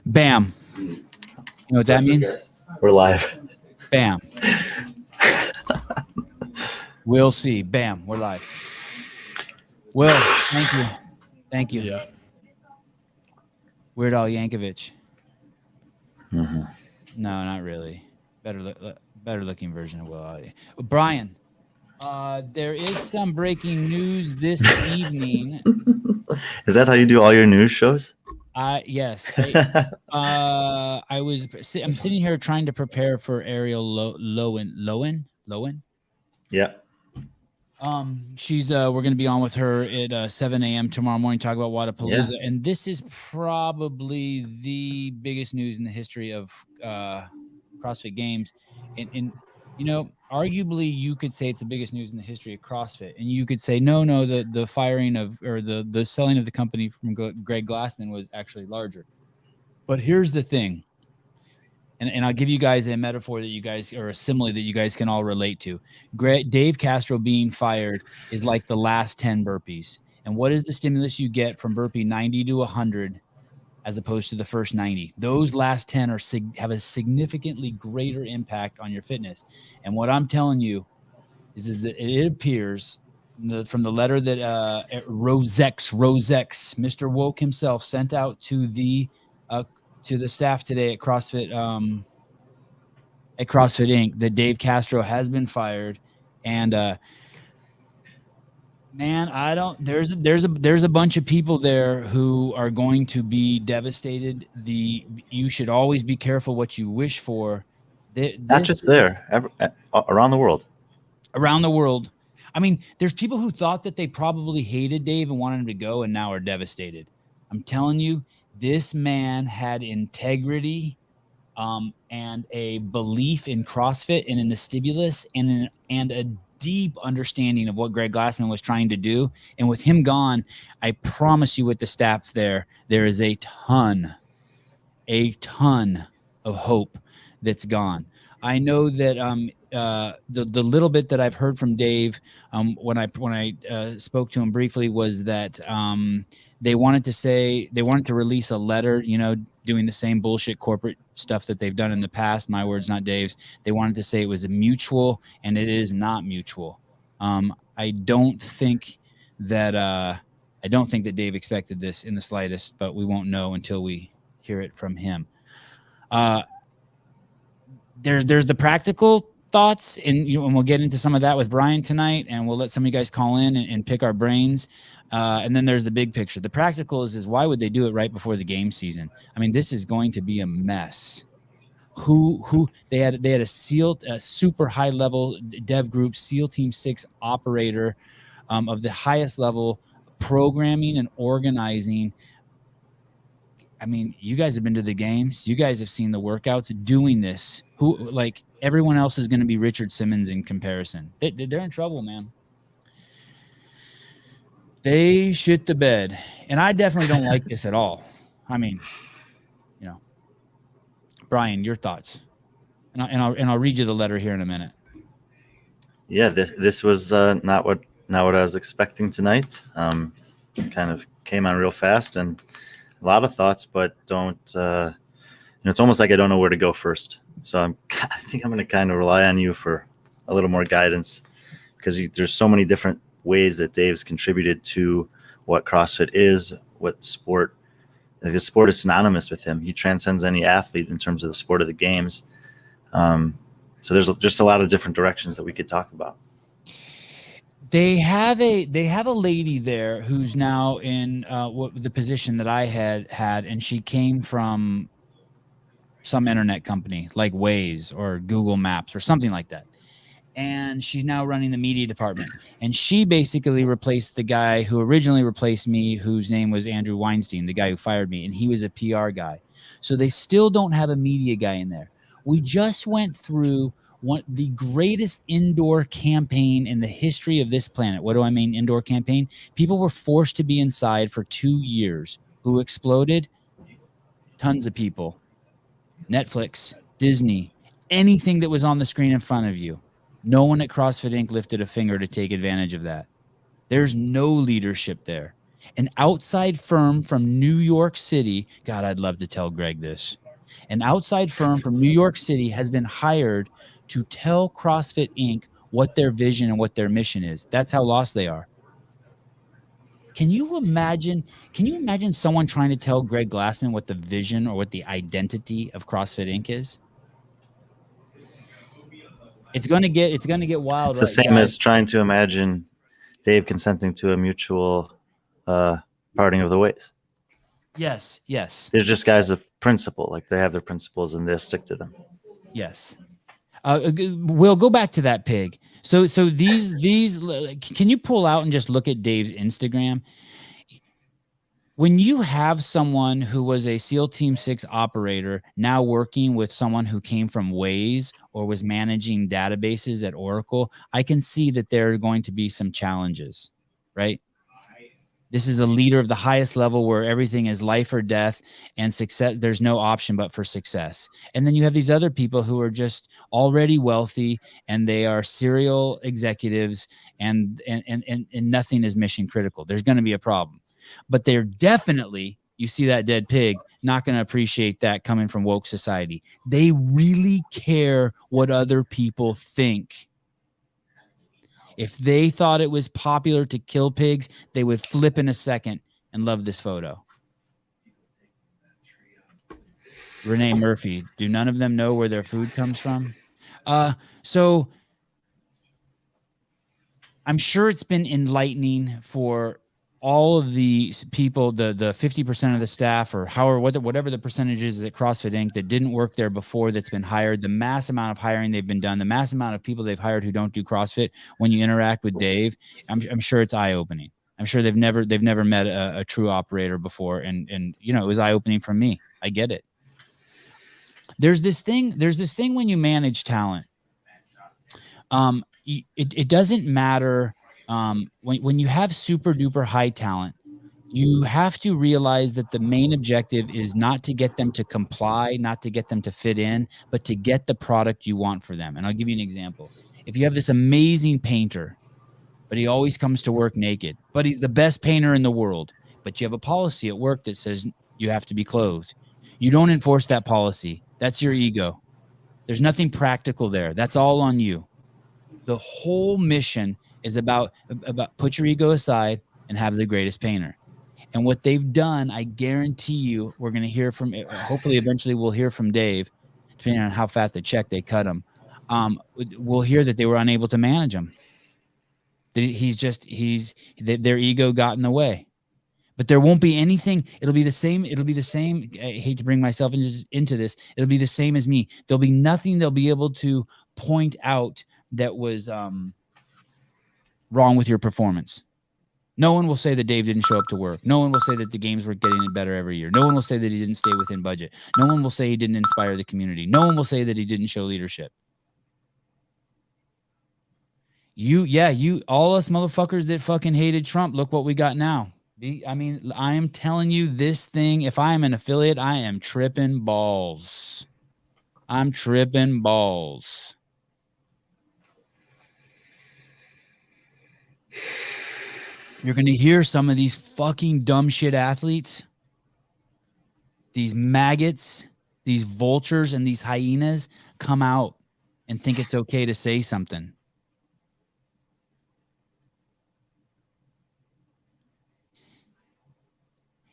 Bam. You know what that means? We're live. Bam. We'll see. Bam. We're live. Will, thank you. Thank you. Yeah. Weird Al Yankovic. Mm-hmm. No, not really. Better looking version of Will Al. Brian, there is some breaking news this evening. Is that how you do all your news shows? Yes. I'm sitting here trying to prepare for Ariel Lowen. Yeah. She's we're going to be on with her at 7 a.m. tomorrow morning, talk about Wadapalooza. Yeah. And this is probably the biggest news in the history of CrossFit Games. And you know, arguably you could say it's the biggest news in the history of CrossFit. And you could say, no, the firing of, or the selling of the company from Greg Glassman was actually larger. But here's the thing. And I'll give you guys a metaphor that you guys, or a simile that you guys can all relate to. Dave Castro being fired is like the last 10 burpees. And what is the stimulus you get from burpee 90 to 100 as opposed to the first 90? Those last 10 have a significantly greater impact on your fitness. And what I'm telling you is that it appears from the letter that Rosex, Mr. Woke himself sent out to the staff today at CrossFit Inc. that Dave Castro has been fired, and man, there's a bunch of people there who are going to be devastated. You should always be careful what you wish for. Not just there, around the world. Around the world. I mean, there's people who thought that they probably hated Dave and wanted him to go, and now are devastated. I'm telling you, this man had integrity and a belief in CrossFit and in the stimulus and a deep understanding of what Greg Glassman was trying to do. And with him gone, I promise you, with the staff there is a ton of hope that's gone. I know that the little bit that I've heard from Dave when I spoke to him briefly was that they wanted to release a letter, you know, doing the same bullshit corporate stuff that they've done in the past. My words, not Dave's. They wanted to say it was a mutual, and it is not mutual. I don't think that Dave expected this in the slightest, but we won't know until we hear it from him. There's the practical thoughts, and we'll get into some of that with Brian tonight, and we'll let some of you guys call in and pick our brains. And then there's the big picture. The practical is why would they do it right before the game season? I mean, this is going to be a mess. They had a super high level dev group, SEAL Team 6 operator of the highest level, programming and organizing. I mean, you guys have been to the games. You guys have seen the workouts doing this. Like everyone else is going to be Richard Simmons in comparison. They're in trouble, man. They shit the bed. And I definitely don't like this at all. I mean, you know, Brian, your thoughts. And I'll read you the letter here in a minute. Yeah, this was not what I was expecting tonight. Kind of came on real fast, and a lot of thoughts, but it's almost like I don't know where to go first. So I think I'm going to kind of rely on you for a little more guidance, because there's so many different ways that Dave's contributed to what CrossFit is, what sport. Like, the sport is synonymous with him. He transcends any athlete in terms of the sport of the games. So there's just a lot of different directions that we could talk about. They have a lady there who's now in the position that I had, and she came from some internet company like Waze or Google Maps or something like that. And she's now running the media department. And she basically replaced the guy who originally replaced me, whose name was Andrew Weinstein, the guy who fired me. And he was a PR guy. So they still don't have a media guy in there. We just went through the greatest indoor campaign in the history of this planet. What do I mean, indoor campaign? People were forced to be inside for 2 years. Who exploded? Tons of people. Netflix, Disney, anything that was on the screen in front of you. No one at CrossFit Inc. lifted a finger to take advantage of that. There's no leadership there. An outside firm from New York City, God, I'd love to tell Greg this. An outside firm from New York City has been hired to tell CrossFit Inc. what their vision and what their mission is. That's how lost they are. Can you imagine someone trying to tell Greg Glassman what the vision or what the identity of CrossFit Inc. is? It's gonna get wild, It's the right, same guys? as trying to imagine Dave consenting to a mutual parting of the ways. Yes. There's just guys of principle, like they have their principles and they stick to them. Yes. We'll go back to that pig. So these can you pull out and just look at Dave's Instagram? When you have someone who was a SEAL Team 6 operator now working with someone who came from Waze or was managing databases at Oracle, I can see that there are going to be some challenges, right? This is a leader of the highest level where everything is life or death and success. There's no option but for success. And then you have these other people who are just already wealthy and they are serial executives and nothing is mission critical. There's going to be a problem. But they're definitely, you see that dead pig, not going to appreciate that coming from woke society. They really care what other people think. If they thought it was popular to kill pigs, they would flip in a second and love this photo. Renee Murphy, do none of them know where their food comes from? So I'm sure it's been enlightening for all of the people, the 50% of the staff or whatever the percentage is at CrossFit Inc. that didn't work there before that's been hired, the mass amount of hiring they've been done, the mass amount of people they've hired who don't do CrossFit. When you interact with Dave, I'm sure it's eye-opening. I'm sure they've never met a true operator before. And it was eye-opening for me. I get it. There's this thing when you manage talent. It doesn't matter. When you have super duper high talent, you have to realize that the main objective is not to get them to comply, not to get them to fit in, but to get the product you want for them. And I'll give you an example. If you have this amazing painter, but he always comes to work naked, but he's the best painter in the world, but you have a policy at work that says you have to be clothed. You don't enforce that policy. That's your ego. There's nothing practical there. That's all on you. The whole mission is about put your ego aside and have the greatest painter. And what they've done, I guarantee you, we're going to hear from, hopefully eventually we'll hear from Dave, depending on how fat the check they cut him. We'll hear that they were unable to manage him. Their ego got in the way. But there won't be anything. It'll be the same. I hate to bring myself into this. It'll be the same as me. There'll be nothing they'll be able to point out that was wrong with your performance. No one will say that Dave didn't show up to work. No one will say that the games were getting better every year. No one will say that he didn't stay within budget. No one will say he didn't inspire the community. No one will say that he didn't show leadership. All us motherfuckers that fucking hated Trump, look what we got now. I am telling you this thing, if I am an affiliate, I am tripping balls. I'm tripping balls. You're going to hear some of these fucking dumb shit athletes, these maggots, these vultures, and these hyenas come out and think it's okay to say something.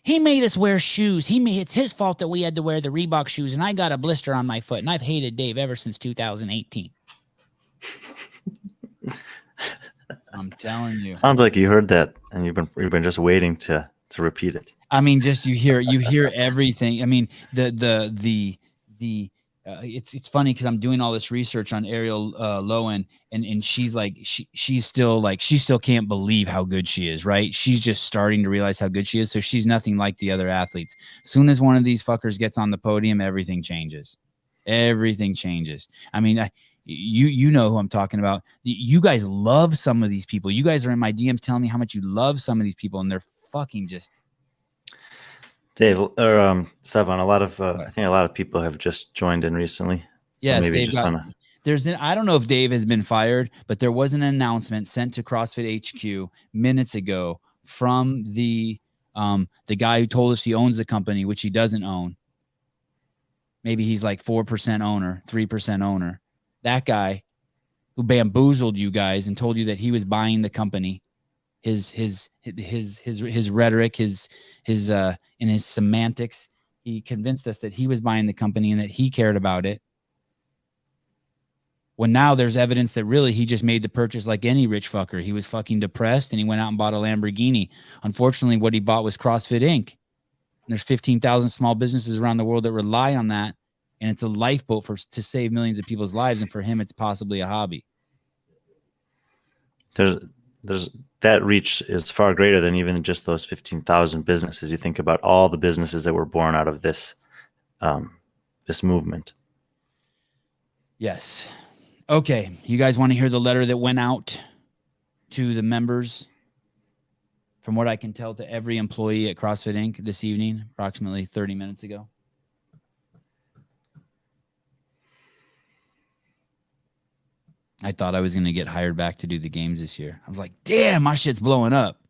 He made us wear shoes. It's his fault that we had to wear the Reebok shoes, and I got a blister on my foot, and I've hated Dave ever since 2018. I'm telling you. Sounds like you heard that, and you've been just waiting to repeat it. I mean, just you hear everything. I mean, it's funny because I'm doing all this research on Ariel Lowen, and she's like she still can't believe how good she is, right? She's just starting to realize how good she is. So she's nothing like the other athletes. Soon as one of these fuckers gets on the podium, everything changes. Everything changes. I mean, you know who I'm talking about. You guys love some of these people. You guys are in my DMs telling me how much you love some of these people, and they're fucking just. Dave or Sevan, I think a lot of people have just joined in recently. So yes, maybe Dave I don't know if Dave has been fired, but there was an announcement sent to CrossFit HQ minutes ago from the guy who told us he owns the company, which he doesn't own. Maybe he's like 4% owner, 3% owner. That guy who bamboozled you guys and told you that he was buying the company. His rhetoric, his and his semantics. He convinced us that he was buying the company and that he cared about it. When now there's evidence that really he just made the purchase like any rich fucker. He was fucking depressed and he went out and bought a Lamborghini. Unfortunately, what he bought was CrossFit Inc. And there's 15,000 small businesses around the world that rely on that. And it's a lifeboat to save millions of people's lives. And for him, it's possibly a hobby. There's that reach is far greater than even just those 15,000 businesses. You think about all the businesses that were born out of this movement. Yes. Okay. You guys want to hear the letter that went out to the members? From what I can tell, to every employee at CrossFit Inc. this evening, approximately 30 minutes ago. I thought I was going to get hired back to do the games this year. I was like, damn, my shit's blowing up.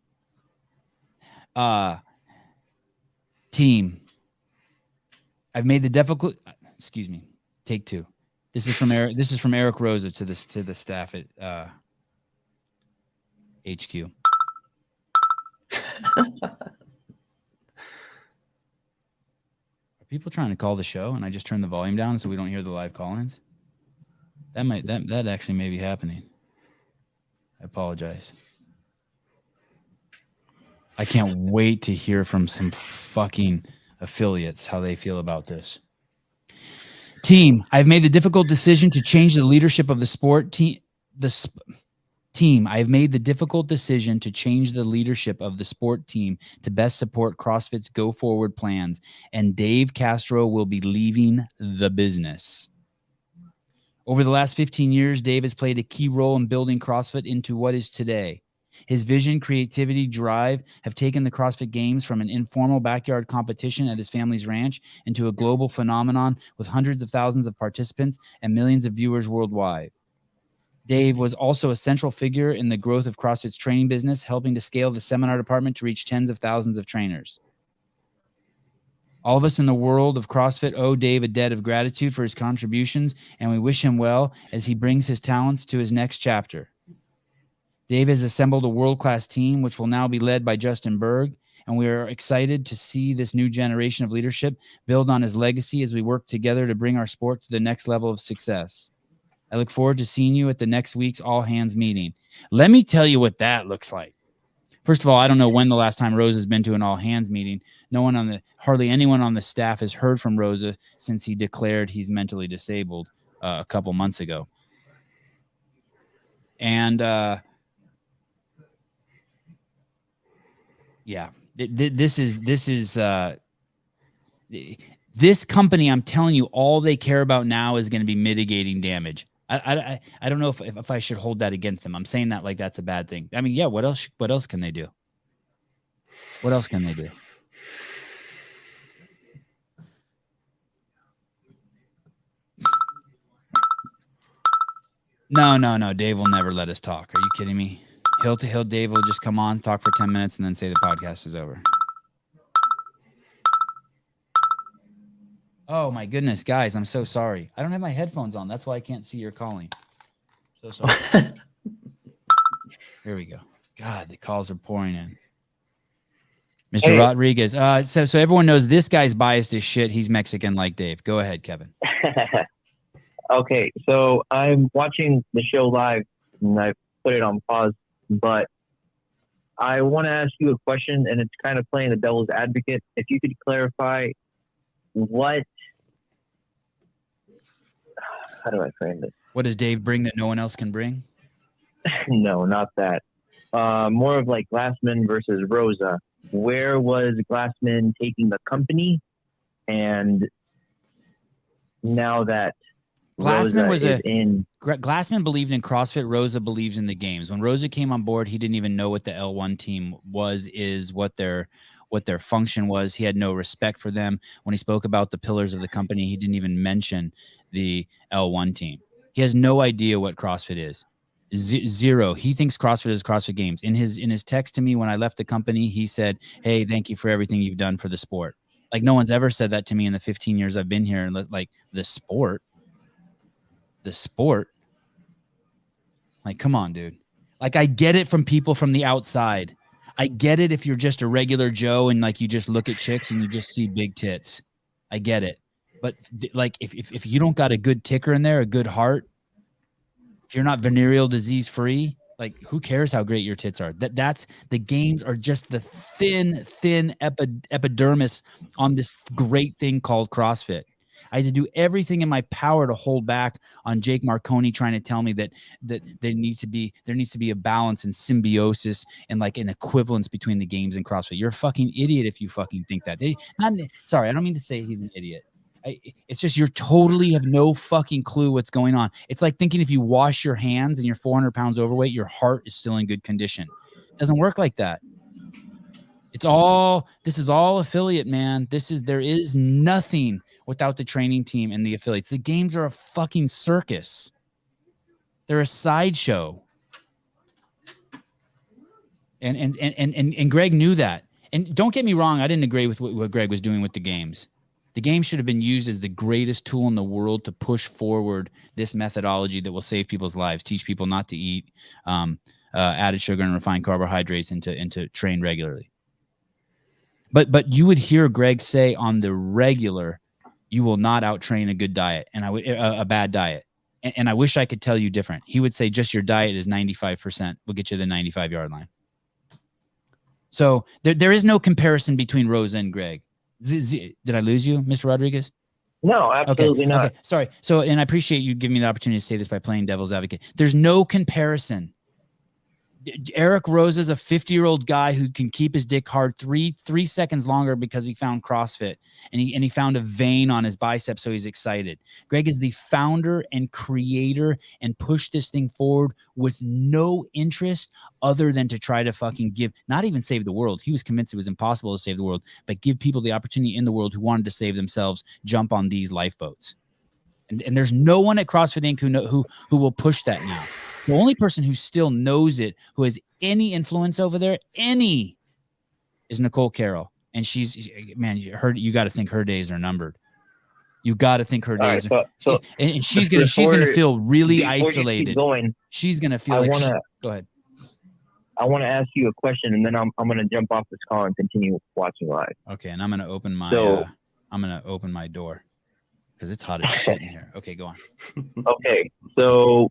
Team, I've made the difficult, excuse me, take two. This is from Eric Rosa to the staff at HQ. Are people trying to call the show and I just turn the volume down so we don't hear the live call-ins? That actually may be happening. I apologize. I can't wait to hear from some fucking affiliates how they feel about this. Team, I've made the difficult decision to change the leadership of the sport team. Team, I've made the difficult decision to change the leadership of the sport team to best support CrossFit's go-forward plans, and Dave Castro will be leaving the business. Over the last 15 years, Dave has played a key role in building CrossFit into what is today. His vision, creativity, drive have taken the CrossFit Games from an informal backyard competition at his family's ranch into a global phenomenon with hundreds of thousands of participants and millions of viewers worldwide. Dave was also a central figure in the growth of CrossFit's training business, helping to scale the seminar department to reach tens of thousands of trainers. All of us in the world of CrossFit owe Dave a debt of gratitude for his contributions, and we wish him well as he brings his talents to his next chapter. Dave has assembled a world-class team, which will now be led by Justin Berg, and we are excited to see this new generation of leadership build on his legacy as we work together to bring our sport to the next level of success. I look forward to seeing you at the next week's all-hands meeting. Let me tell you what that looks like. First of all, I don't know when the last time Rosa has been to an all-hands meeting. Hardly anyone on the staff has heard from Rosa since he declared he's mentally disabled a couple months ago. And yeah, this company, I'm telling you, all they care about now is going to be mitigating damage. I don't know if I should hold that against them. I'm saying that like that's a bad thing. I mean, yeah, what else can they do? What else can they do? No. Dave will never let us talk. Are you kidding me? Dave will just come on, talk for 10 minutes, and then say the podcast is over. Oh my goodness, guys, I'm so sorry. I don't have my headphones on. That's why I can't see your calling. So sorry. Here we go. God, the calls are pouring in. Mr. Hey. Rodriguez. So everyone knows this guy's biased as shit. He's Mexican like Dave. Go ahead, Kevin. Okay, so I'm watching the show live and I put it on pause, but I want to ask you a question, and it's kind of playing the devil's advocate. If you could clarify how do I frame this? What does Dave bring that no one else can bring? No, not that. More of like Glassman versus Rosa. Where was Glassman taking the company? And now that Glassman Glassman believed in CrossFit. Rosa believes in the games. When Rosa came on board, he didn't even know what the L1 team is what their function was. He had no respect for them. When he spoke about the pillars of the company, he didn't even mention the L1 team. He has no idea what CrossFit is. Zero. He thinks CrossFit is CrossFit Games. In his text to me when I left the company, he said, "Hey, thank you for everything you've done for the sport." Like no one's ever said that to me in the 15 years I've been here. Like the sport. Like, come on, dude. Like, I get it from people from the outside. I get it if you're just a regular Joe and like you just look at chicks and you just see big tits. I get it. But like, if you don't got a good ticker in there, a good heart, if you're not venereal disease free, like who cares how great your tits are? That's the games are just the thin epidermis on this great thing called CrossFit. I had to do everything in my power to hold back on Jake Marconi trying to tell me that there needs to be a balance and symbiosis and like an equivalence between the games and CrossFit. You're a fucking idiot if you fucking think that. Sorry, I don't mean to say he's an idiot. It's just you totally have no fucking clue what's going on. It's like thinking if you wash your hands and you're 400 pounds overweight, your heart is still in good condition. It doesn't work like that. This is all affiliate, man. There is nothing without the training team and the affiliates. The games are a fucking circus. They're a sideshow. And Greg knew that. And don't get me wrong, I didn't agree with what Greg was doing with the games. The game should have been used as the greatest tool in the world to push forward this methodology that will save people's lives, teach people not to eat added sugar and refined carbohydrates and to train regularly. But you would hear Greg say on the regular, you will not out-train a good diet and a bad diet. And I wish I could tell you different. He would say just your diet is 95%. We'll get you the 95-yard line. So there is no comparison between Rosa and Greg. Did I lose you, Mr. Rodriguez? No, absolutely not. Okay, sorry. So, and I appreciate you giving me the opportunity to say this by playing devil's advocate. There's no comparison. Eric Rosa is a 50-year-old guy who can keep his dick hard three seconds longer because he found CrossFit and he found a vein on his bicep, so he's excited. Greg is the founder and creator and pushed this thing forward with no interest other than to try to fucking not even save the world. He was convinced it was impossible to save the world, but give people the opportunity in the world who wanted to save themselves jump on these lifeboats. And there's no one at CrossFit Inc. who will push that now. The only person who still knows it, who has any influence over there, is Nicole Carroll. And you got to think her days are numbered. You got to think her days. Right, and she's gonna feel really isolated. She's gonna feel go ahead. I want to ask you a question, and then I'm gonna jump off this call and continue watching live. Okay, and I'm gonna open my door because it's hot as shit in here. Okay, go on. Okay, so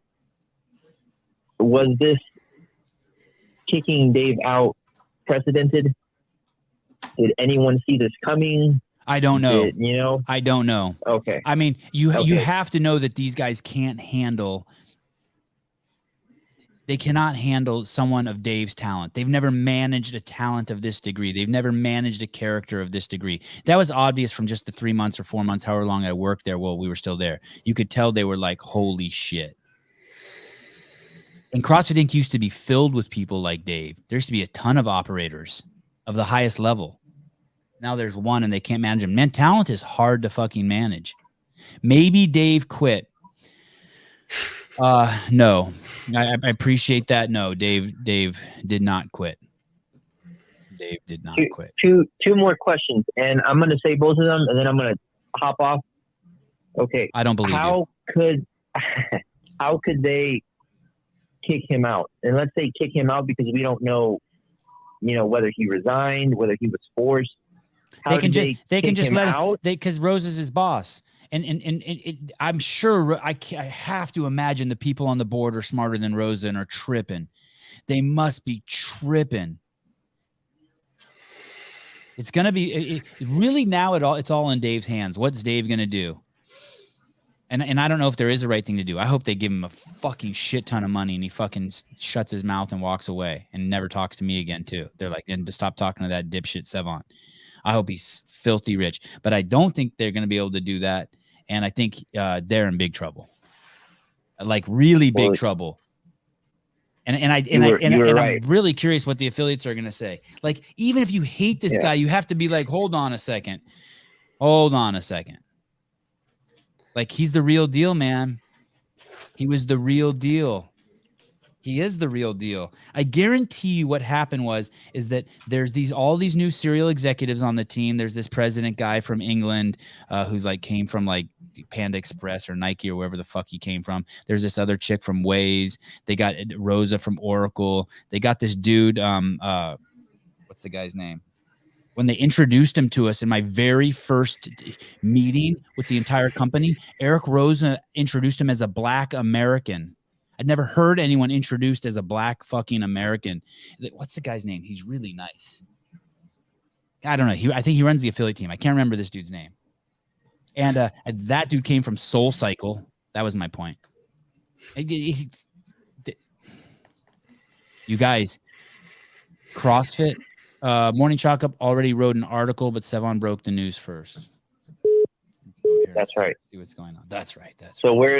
was this kicking Dave out precedented? Did anyone see this coming? I don't know. I don't know. Okay. I mean, you have to know that these guys can't handle. They cannot handle someone of Dave's talent. They've never managed a talent of this degree. They've never managed a character of this degree. That was obvious from just the 3 months or 4 months, however long I worked there. Well, we were still there. You could tell they were like, holy shit. And CrossFit Inc. used to be filled with people like Dave. There used to be a ton of operators of the highest level. Now there's one and they can't manage them. Man, talent is hard to fucking manage. Maybe Dave quit. No. I appreciate that. No, Dave did not quit. Dave did not quit. Two more questions, and I'm going to say both of them, and then I'm going to hop off. Okay. I don't believe how could they kick him out? And let's say kick him out because we don't know, whether he resigned, whether he was forced. They can just let him, because Rose is his boss. And I'm sure I have to imagine the people on the board are smarter than Rosa and are tripping. They must be tripping. It's going to be really now it's all in Dave's hands. What's Dave going to do? And I don't know if there is a right thing to do. I hope they give him a fucking shit ton of money and he fucking shuts his mouth and walks away and never talks to me again too. They're like, and to stop talking to that dipshit Sevon. I hope he's filthy rich, but I don't think they're going to be able to do that. And I think they're in big trouble, like really big trouble. And I'm really curious what the affiliates are going to say. Like, even if you hate this guy, you have to be like, hold on a second. Like, he's the real deal, man. He was the real deal. He is the real deal. I guarantee you what happened is that there's all these new serial executives on the team. There's this president guy from England who's like came from like Panda Express or Nike or wherever the fuck he came from. There's this other chick from Waze. They got Rosa from Oracle. They got this dude. What's the guy's name? When they introduced him to us in my very first meeting with the entire company, Eric Rosa introduced him as a Black American. I'd never heard anyone introduced as a Black fucking American. What's the guy's name? He's really nice. I don't know. I think he runs the affiliate team. I can't remember this dude's name. And that dude came from Soul Cycle. That was my point. You guys, CrossFit, Morning Chalk Up already wrote an article, but Sevon broke the news first. That's right. See what's going on. That's right. So where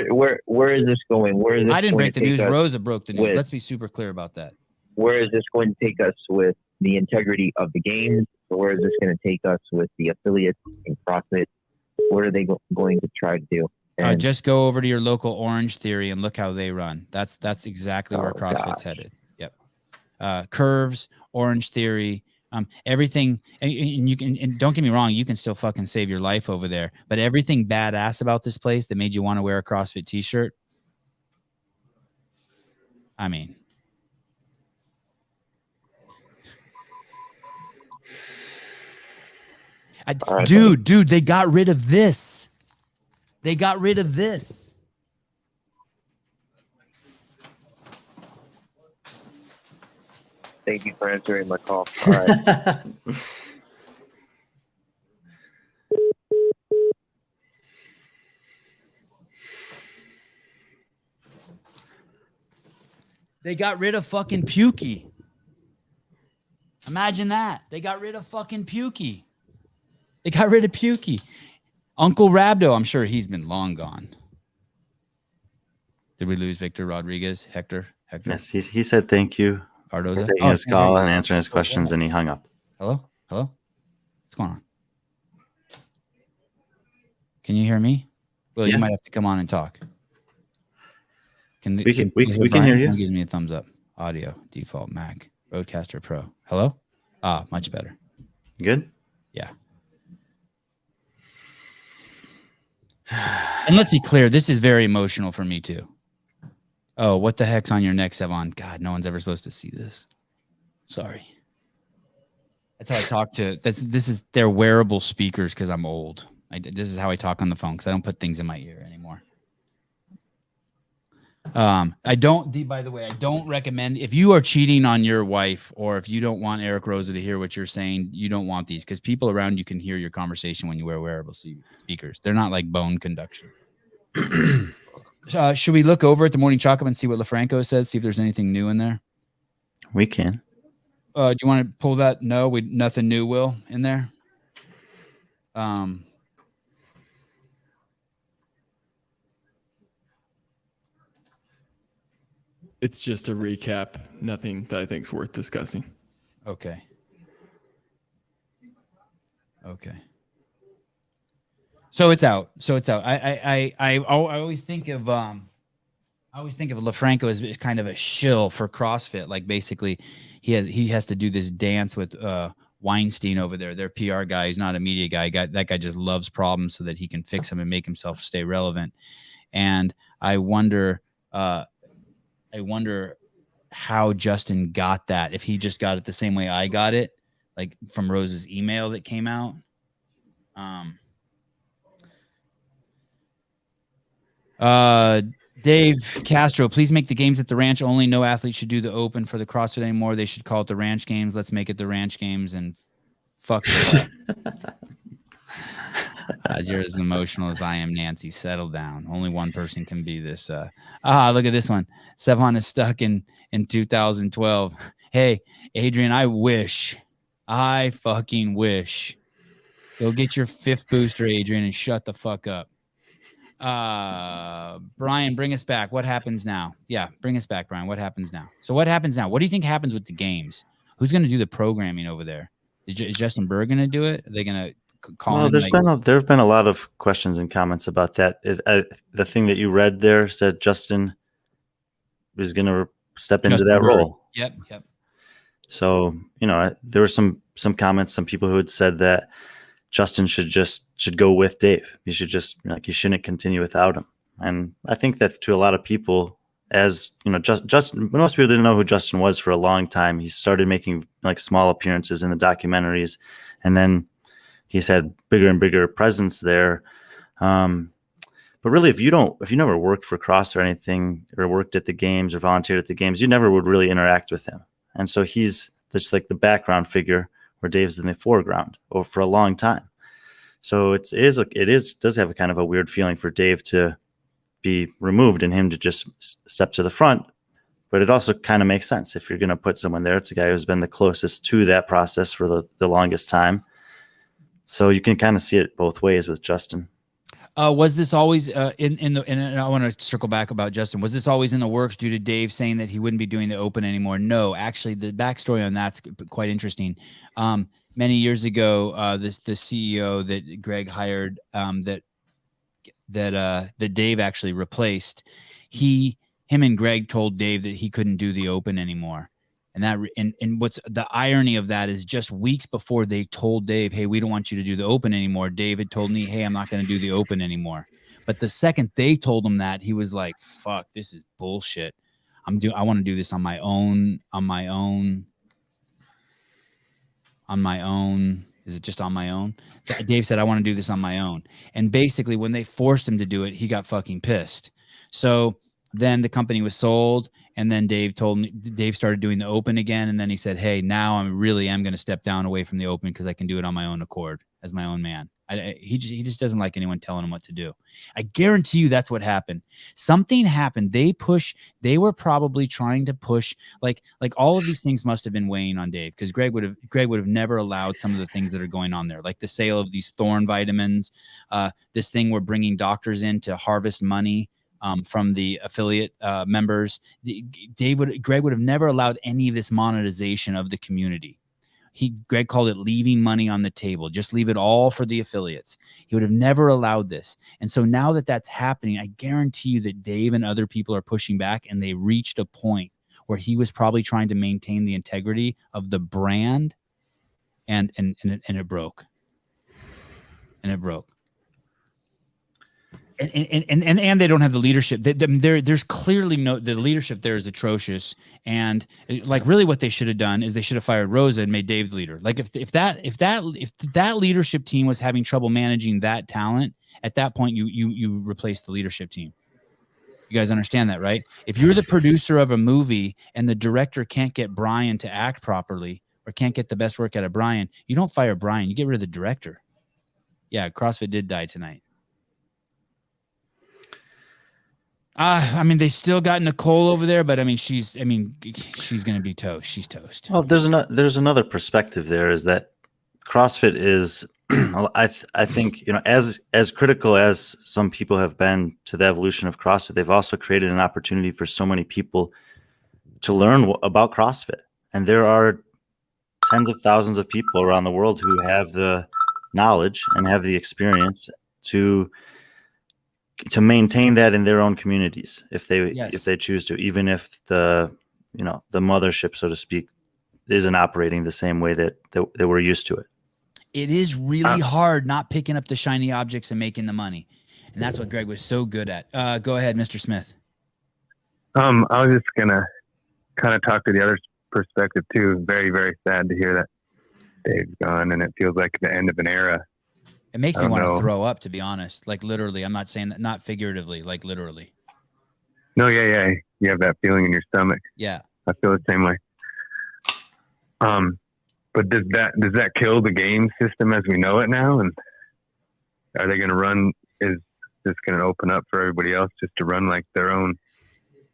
is this going? Where is this? I didn't break the news. us Rosa broke the news. with- Let's be super clear about that. Where is this going to take us with the integrity of the games? Where is this going to take us with the affiliates in CrossFit? What are they going to try to do? And Just go over to your local Orange Theory and look how they run. That's exactly where CrossFit's gosh. headed. Yep. Curves, Orange Theory, everything. And you can, and don't get me wrong, you can still fucking save your life over there. But everything badass about this place that made you want to wear a CrossFit t-shirt. I mean, right, dude, they got rid of this. They got rid of this. Thank you for answering my call. All right. They got rid of fucking Pukey. Imagine that. They got rid of fucking Pukey. They got rid of Pukey. Uncle Rabdo, I'm sure he's been long gone. Did we lose Victor Rodriguez? Hector? Yes, he said thank you for Cardoza? taking his call and answering his questions, and he hung up. Hello? What's going on? Can you hear me? Well, Yeah. you might have to come on and talk. We can hear you. Someone gives me a thumbs up. Audio, default Mac, Rodecaster Pro. Hello? Much better. Good? Yeah. And let's be clear, this is very emotional for me too. Oh, what the heck's on your neck, Sevon? God, no one's ever supposed to see this. Sorry. That's how I talk to. This is their wearable speakers because I'm old. This is how I talk on the phone because I don't put things in my ear anymore. I don't. By the way, I don't recommend if you are cheating on your wife or if you don't want Eric Rosa to hear what you're saying, you don't want these because people around you can hear your conversation when you wear wearable speakers. They're not like bone conduction. Should we look over at the Morning Chalk Up and see what LaFranco says? See if there's anything new in there. We can. Do you want to pull that? No, nothing new. Will in there. It's just a recap. Nothing that I think is worth discussing. Okay. So it's out. I always think of LaFranco as kind of a shill for CrossFit. Like basically, he has to do this dance with Weinstein over there. Their PR guy. He's not a media guy. That guy just loves problems so that he can fix them and make himself stay relevant. And I wonder how Justin got that. If he just got it the same way I got it, like from Rose's email that came out. Dave Castro, please make the games at the ranch only. No athlete should do the open for the CrossFit anymore. They should call it the ranch games. Let's make it the ranch games and fuck it up. You're as emotional as I am, Nancy. Settle down. Only one person can be this. Look at this one. Sevon is stuck in 2012. Hey, Adrian, I fucking wish. Go get your 5th booster, Adrian, and shut the fuck up. Brian, bring us back. What happens now? Yeah, bring us back, Brian. What happens now? So what happens now? What do you think happens with the games? Who's going to do the programming over there? Is Justin Berg going to do it? Are they going to call him? There have been a lot of questions and comments about that. The thing that you read there said Justin is going to step into Justin that Bird. role. Yep. Yep. So, there were some comments, some people who had said that Justin should go with Dave. You should just, you shouldn't continue without him. And I think that to a lot of people, as Justin, most people didn't know who Justin was for a long time. He started making like small appearances in the documentaries, and then he's had bigger and bigger presence there. But really, if you never worked for CrossFit or anything, or worked at the games or volunteered at the games, you never would really interact with him. And so he's just like the background figure, where Dave's in the foreground for a long time. So it does have a kind of a weird feeling for Dave to be removed and him to just step to the front. But it also kind of makes sense. If you're going to put someone there, it's a guy who's been the closest to that process for the longest time. So you can kind of see it both ways with Justin. Was this always and I want to circle back about Justin. Was this always in the works due to Dave saying that he wouldn't be doing the Open anymore? No, actually, the backstory on that's quite interesting. Many years ago, the CEO that Greg hired, that Dave actually replaced, him and Greg told Dave that he couldn't do the Open anymore. And what's the irony of that is just weeks before they told Dave, hey, we don't want you to do the Open anymore, Dave had told me, hey, I'm not going to do the Open anymore. But the second they told him that, he was like, fuck, this is bullshit. I want to do this on my own. Is it just on my own? Dave said, I want to do this on my own. And basically when they forced him to do it, he got fucking pissed. So then the company was sold, and then Dave started doing the Open again. And then he said, hey, now I really am going to step down away from the Open because I can do it on my own accord as my own man. He just doesn't like anyone telling him what to do. I guarantee you that's what happened. Something happened. They were probably trying to push, like all of these things must have been weighing on Dave, because Greg would have never allowed some of the things that are going on there, like the sale of these thorn vitamins, this thing we're bringing doctors in to harvest money from the affiliate members. Greg would have never allowed any of this monetization of the community. Greg called it leaving money on the table. Just leave it all for the affiliates. He would have never allowed this. And so now that that's happening, I guarantee you that Dave and other people are pushing back, and they reached a point where he was probably trying to maintain the integrity of the brand, and it broke. And it broke. And they don't have the leadership. There's clearly the leadership there is atrocious. And like really what they should have done is they should have fired Rosa and made Dave the leader. Like if that leadership team was having trouble managing that talent, at that point you replace the leadership team. You guys understand that, right? If you're the producer of a movie and the director can't get Brian to act properly, or can't get the best work out of Brian, you don't fire Brian, you get rid of the director. Yeah, CrossFit did die tonight. I mean, they still got Nicole over there, but she's going to be toast. She's toast. Well, there's another perspective there, is that CrossFit is, I think, as critical as some people have been to the evolution of CrossFit, they've also created an opportunity for so many people to learn about CrossFit. And there are tens of thousands of people around the world who have the knowledge and have the experience to maintain that in their own communities, if they choose to, even if the mothership, so to speak, isn't operating the same way that we're used to it. It is really hard not picking up the shiny objects and making the money. And that's what Greg was so good at. Go ahead, Mr. Smith. I was just going to kind of talk to the other perspective too. Very, very sad to hear that Dave's gone, and it feels like the end of an era. It makes me want to throw up, to be honest. Like literally, I'm not saying that, not figuratively, like literally. No, yeah. You have that feeling in your stomach. Yeah. I feel the same way. But does that kill the game system as we know it now? And are they going to run? Is this going to open up for everybody else just to run like their own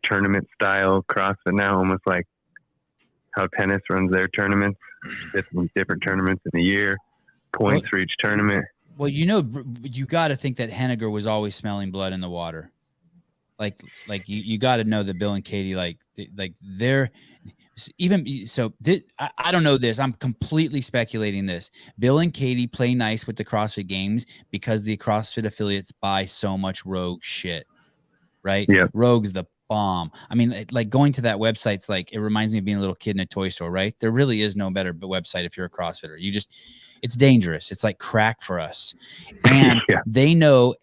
tournament style CrossFit now, almost like how tennis runs their tournaments, different tournaments in a year, points for each tournament? Well, you got to think that Henniger was always smelling blood in the water. Like you got to know that Bill and Katie, like they're even so. I don't know this. I'm completely speculating this. Bill and Katie play nice with the CrossFit Games because the CrossFit affiliates buy so much rogue shit, right? Yeah. Rogue's the bomb. I mean, like going to that website's like, it reminds me of being a little kid in a toy store, right? There really is no better website if you're a CrossFitter. It's dangerous. It's like crack for us. And Yeah. they know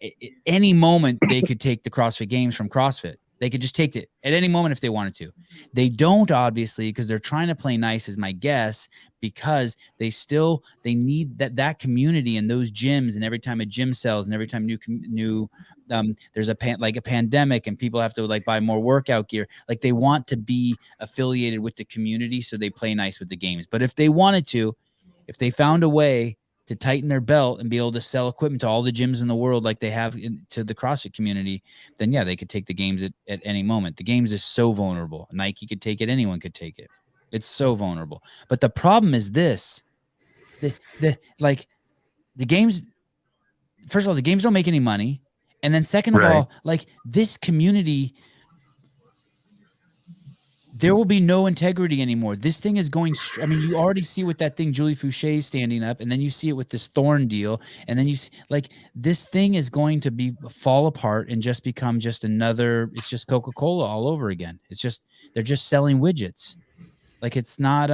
any moment they could take the CrossFit Games from CrossFit. They could just take it at any moment if they wanted to. They don't, obviously, because they're trying to play nice, is my guess, because they need that community and those gyms. And every time a gym sells, and every time there's a pandemic and people have to like buy more workout gear, like they want to be affiliated with the community, so they play nice with the games. But if they wanted to, if they found a way to tighten their belt and be able to sell equipment to all the gyms in the world like they have to the CrossFit community, then yeah, they could take the games at any moment. The games is so vulnerable. Nike could take it. Anyone could take it. It's so vulnerable. But the problem is this: the games. First of all, the games don't make any money, and then second of all, like this community, there will be no integrity anymore. This thing is going. I mean, you already see with that thing, Julie Fouché is standing up, and then you see it with this Thorne deal, and then you see, like, this thing is going to fall apart and just become just another. It's just Coca-Cola all over again. It's just they're just selling widgets. Like it's not.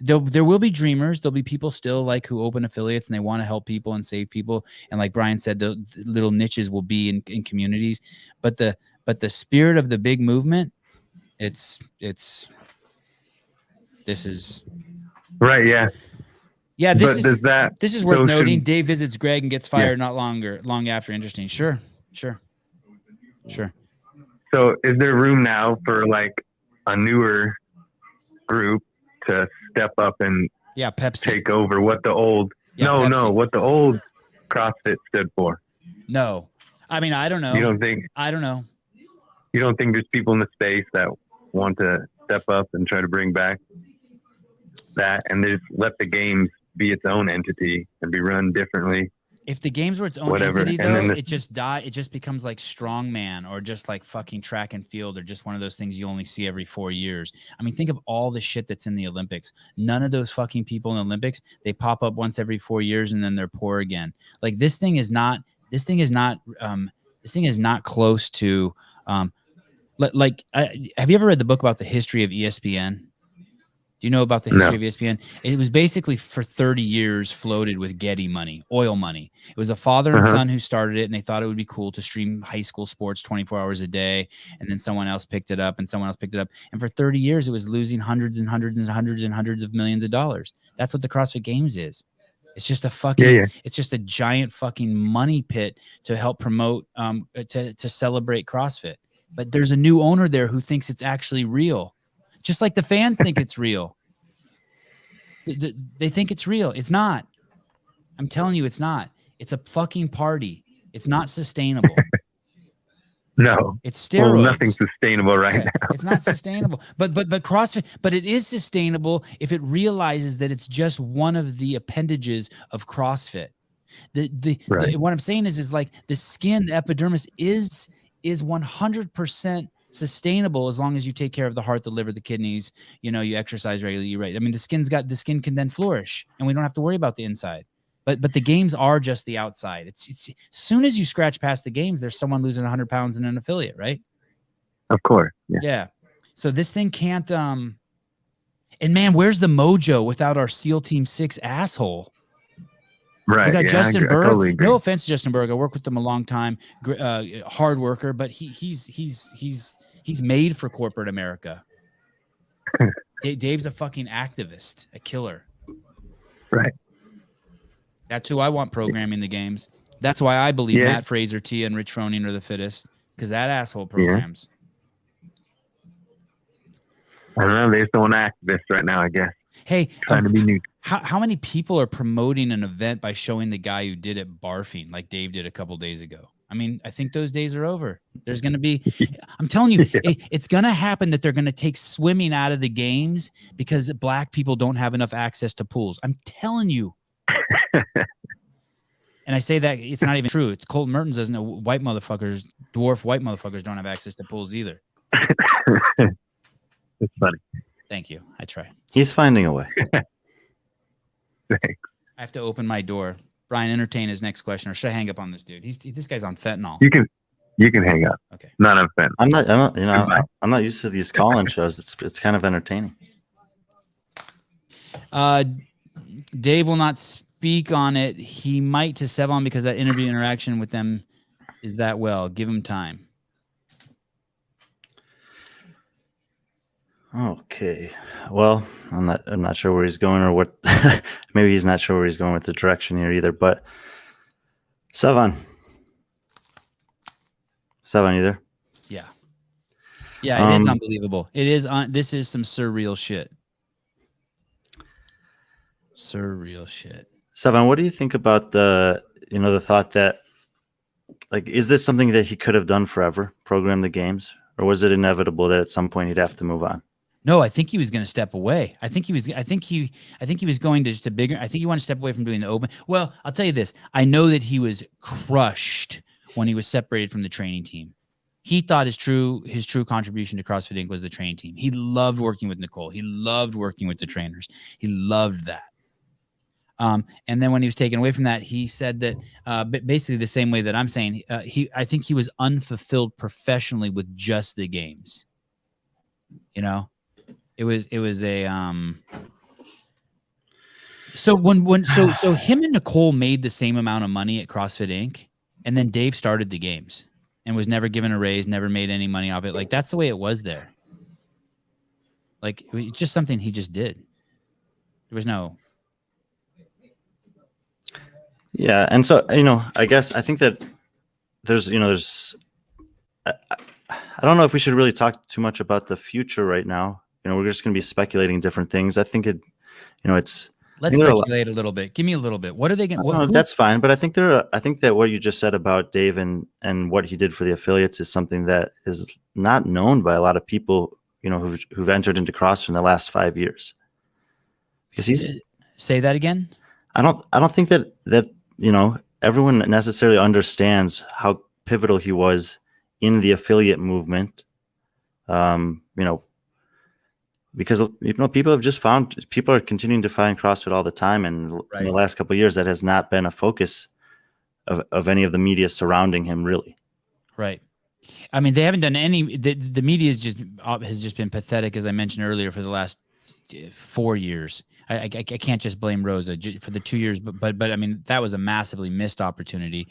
There will be dreamers. There'll be people still like who open affiliates and they want to help people and save people. And like Brian said, the little niches will be in communities, but the spirit of the big movement. This is right. Yeah. Yeah. This is worth noting. Dave visits Greg and gets fired not long after. Interesting. Sure. So is there room now for like a newer group to step up and Pepsi take over what the old what the old CrossFit stood for? No. I mean, I don't know. I don't know. You don't think there's people in the space that want to step up and try to bring back that and just let the games be its own entity and be run differently? If the games were its own entity, though, it just becomes like strongman or just like fucking track and field or just one of those things you only see every 4 years. I mean, think of all the shit that's in the Olympics. None of those fucking people in the Olympics, they pop up once every 4 years and then they're poor again. Like this thing is not close to, have you ever read the book about the history of ESPN? Do you know about the history of ESPN? It was basically for 30 years floated with Getty money, oil money. It was a father and son who started it, and they thought it would be cool to stream high school sports 24 hours a day. And then someone else picked it up, and someone else picked it up. And for 30 years, it was losing hundreds and hundreds and hundreds and hundreds of millions of dollars. That's what the CrossFit Games is. It's just a fucking, it's just a giant fucking money pit to help promote, to celebrate CrossFit. But there's a new owner there who thinks it's actually real. Just like the fans think it's real. They think it's real. It's not. I'm telling you, it's not. It's a fucking party. It's not sustainable. No. It's steroids. Well, nothing's sustainable now. It's not sustainable. But CrossFit, but it is sustainable if it realizes that it's just one of the appendages of CrossFit. What I'm saying is like the skin, the epidermis is 100% sustainable as long as you take care of the heart, the liver, the kidneys, you exercise regularly, right? I mean, the skin can then flourish and we don't have to worry about the inside. But the games are just the outside. It's as soon as you scratch past the games, there's someone losing 100 pounds in an affiliate, right? Of course. Yeah. So this thing can't, and man, where's the mojo without our SEAL Team 6 asshole? Right. We got Justin Berg. Totally no offense to Justin Berg. I worked with him a long time. Hard worker, but he's made for corporate America. Dave's a fucking activist, a killer. Right. That's who I want programming the games. That's why I believe Matt Fraser, Tia, and Rich Froning are the fittest, because that asshole programs. I don't know. They just don't want activists right now, I guess. Hey, trying to be new. How many people are promoting an event by showing the guy who did it barfing like Dave did a couple days ago? I mean, I think those days are over. There's going to be, I'm telling you, it's going to happen that they're going to take swimming out of the games because black people don't have enough access to pools. I'm telling you. And I say that it's not even true. It's Colton Mertens doesn't know dwarf white motherfuckers don't have access to pools either. It's funny. Thank you. I try. He's finding a way. Thanks. I have to open my door. Brian, entertain his next question, or should I hang up on this dude? This guy's on fentanyl. You You can hang up. Okay. Not a fan. I'm not, you know, Goodbye. I'm not used to these call-in shows. It's kind of entertaining. Dave will not speak on it. He might to Sevon because that interview interaction with them is that well. Give him time. Okay. Well, I'm not sure where he's going or what. Maybe he's not sure where he's going with the direction here either. But Sevon, you there? Yeah. Yeah, it is unbelievable. It is this is some surreal shit. Surreal shit. Sevon, what do you think about the thought that, like, is this something that he could have done forever, program the games, or was it inevitable that at some point he'd have to move on? No, I think he was going to step away. I think he was going to just a bigger. I think he wanted to step away from doing the open. Well, I'll tell you this. I know that he was crushed when he was separated from the training team. He thought his true contribution to CrossFit Inc. was the training team. He loved working with Nicole. He loved working with the trainers. He loved that. And then when he was taken away from that, he said that basically the same way that I'm saying. I think he was unfulfilled professionally with just the games. You know. It was a so him and Nicole made the same amount of money at CrossFit Inc. and then Dave started the games and was never given a raise, never made any money off it. Like that's the way it was there. Like it's just something he just did. There was no. Yeah, and so I guess I think that there's I don't know if we should really talk too much about the future right now. We're just going to be speculating different things. I think it's. Let's speculate a little bit. Give me a little bit. What are they going to? That's fine, but I think that what you just said about Dave and what he did for the affiliates is something that is not known by a lot of people, who've entered into CrossFit in the last 5 years. Because say that again. I don't think that everyone necessarily understands how pivotal he was in the affiliate movement. Because people are continuing to find CrossFit all the time, and in the last couple of years, that has not been a focus of any of the media surrounding him, really. Right. I mean, they haven't done any. The media has just been pathetic, as I mentioned earlier, for the last 4 years. I can't just blame Rosa for the 2 years, but I mean that was a massively missed opportunity.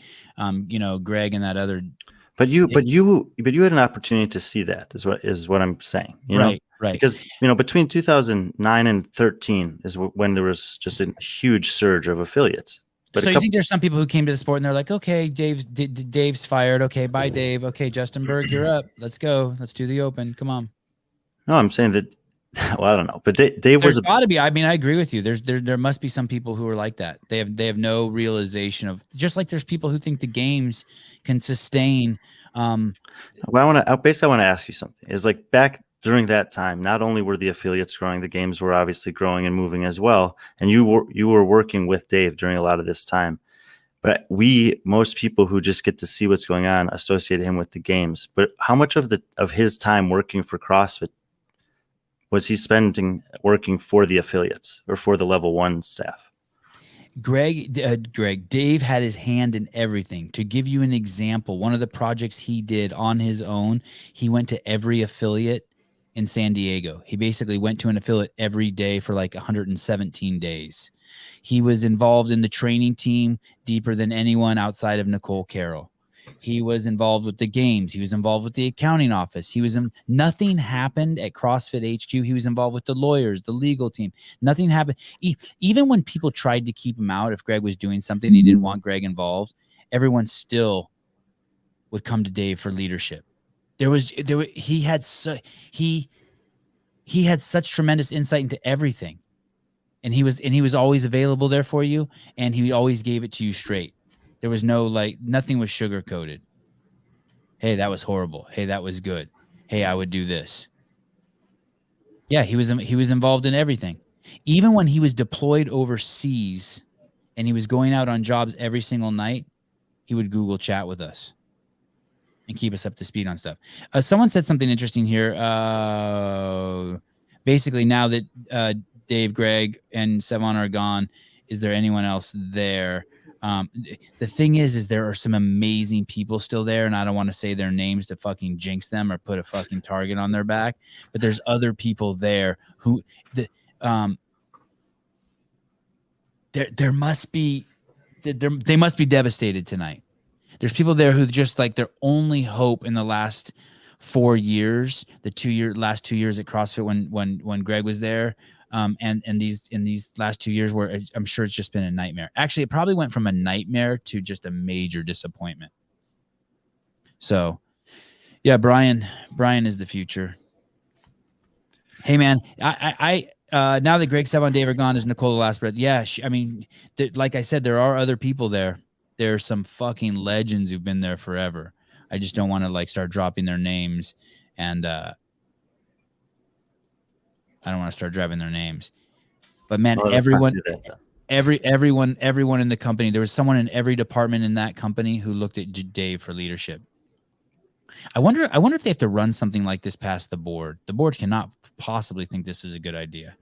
Greg and that other. But you had an opportunity to see that. Is what I'm saying. Right. Because between 2009 and 13 is when there was just a huge surge of affiliates. But so you think there's some people who came to the sport and they're like, okay, Dave's fired. Okay, bye, Dave. Okay, Justin Berg, you're up. Let's go. Let's do the open. Come on. No, I'm saying that. Well, I don't know, but Dave was got to be. I mean, I agree with you. There must be some people who are like that. They have no realization of, just like there's people who think the games can sustain. Well, I want to ask you something. Is like back during that time, not only were the affiliates growing, the games were obviously growing and moving as well, and you were working with Dave during a lot of this time. But most people who just get to see what's going on associate him with the games. But how much of his time working for CrossFit was he spending working for the affiliates or for the level 1 staff? Greg, Dave had his hand in everything. To give you an example, one of the projects he did on his own, he went to every affiliate in San Diego. He basically went to an affiliate every day for like 117 days. He was involved in the training team deeper than anyone outside of Nicole Carroll. He was involved with the games. He was involved with the accounting office. Nothing happened at CrossFit HQ. He was involved with the lawyers, the legal team. Nothing happened. Even when people tried to keep him out, if Greg was doing something, he didn't want Greg involved, everyone still would come to Dave for leadership. He had such tremendous insight into everything. And he was always available there for you, and he always gave it to you straight. There was nothing was sugar coated. Hey, that was horrible. Hey, that was good. Hey, I would do this. Yeah, he was involved in everything. Even when he was deployed overseas and he was going out on jobs every single night, he would Google chat with us and keep us up to speed on stuff. Someone said something interesting here. Basically, now that Dave, Greg, and Sevon are gone, is there anyone else there? The thing is there are some amazing people still there, and I don't want to say their names to fucking jinx them or put a fucking target on their back, but there's other people there who there must be they must be devastated tonight. There's people there who just like their only hope in the last 4 years, last 2 years at CrossFit when Greg was there. And these last 2 years where I'm sure it's just been a nightmare. Actually, it probably went from a nightmare to just a major disappointment. So, yeah, Brian is the future. Hey, man, I now that Greg, Sevan, Dave are gone, is Nicole the last breath? Yeah, I mean, like I said, there are other people there. There are some fucking legends who've been there forever. I just don't want to like start dropping their names, and I don't want to start driving their names. But man, everyone in the company, there was someone in every department in that company who looked at Dave for leadership. I wonder if they have to run something like this past the board. The board cannot possibly think this is a good idea.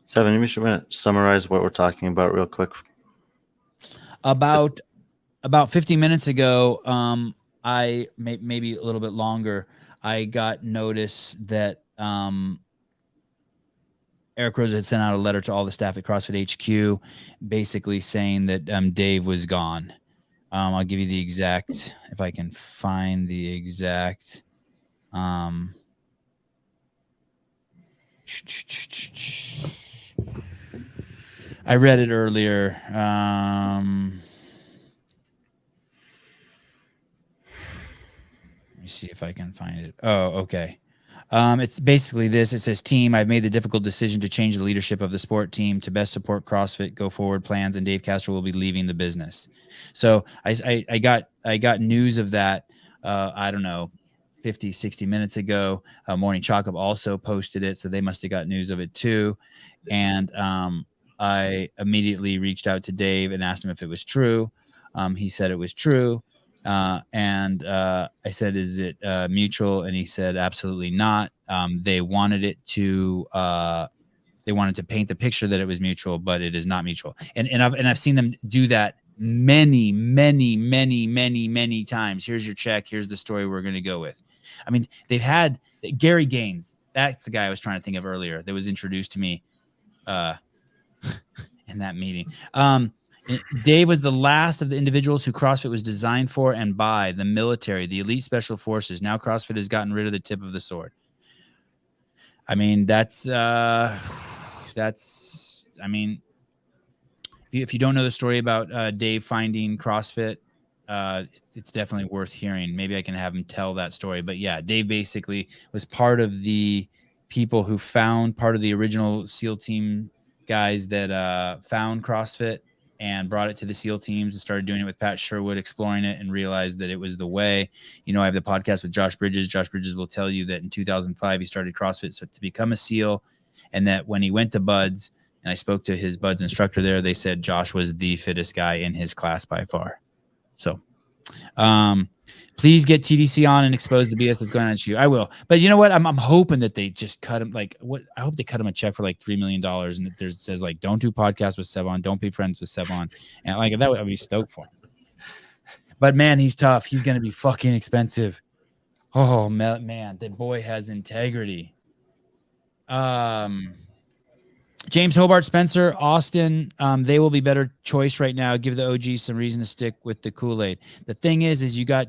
Sevan, you should summarize what we're talking about real quick. About 15 minutes ago, I maybe a little bit longer, I got notice that Eric Rosa had sent out a letter to all the staff at CrossFit HQ basically saying that Dave was gone. I'll give you the exact, if I can find the exact. I read it earlier. Let me see if I can find it. Oh, okay. It's basically this. It says, team, I've made the difficult decision to change the leadership of the sport team to best support CrossFit go forward plans, and Dave Castro will be leaving the business. So I got news of that, I don't know, 50, 60 minutes ago. Morning Chalk Up also posted it, so they must have got news of it too. And I immediately reached out to Dave and asked him if it was true. He said it was true. And I said, is it mutual? And he said, absolutely not. They wanted to paint the picture that it was mutual, but it is not mutual. And I've seen them do that many times. Here's your check. Here's the story we're going to go with. I mean, they've had Gary Gaines. That's the guy I was trying to think of earlier that was introduced to me in that meeting. Dave was the last of the individuals who CrossFit was designed for and by the military, the elite special forces. Now CrossFit has gotten rid of the tip of the sword. I mean, I mean, if you don't know the story about Dave finding CrossFit, it's definitely worth hearing. Maybe I can have him tell that story. But yeah, Dave basically was part of the people who found, part of the original SEAL team guys that found CrossFit and brought it to the SEAL teams and started doing it with Pat Sherwood, exploring it, and realized that it was the way. You know, I have the podcast with Josh Bridges. Josh Bridges will tell you that in 2005, he started CrossFit to become a SEAL, and that when he went to Buds, and I spoke to his Buds instructor there, they said Josh was the fittest guy in his class by far. So please get TDC on and expose the BS that's going on at you. I will. But you know what? I'm hoping that they just cut him. Like, what? I hope they cut him a check for like $3 million, and it says like, don't do podcasts with Sevan, don't be friends with Sevan, and like that would be stoked for him. But man, he's tough. He's gonna be fucking expensive. Oh man, that boy has integrity. James Hobart, Spencer, Austin, they will be better choice right now. Give the OGs some reason to stick with the Kool-Aid. The thing is you got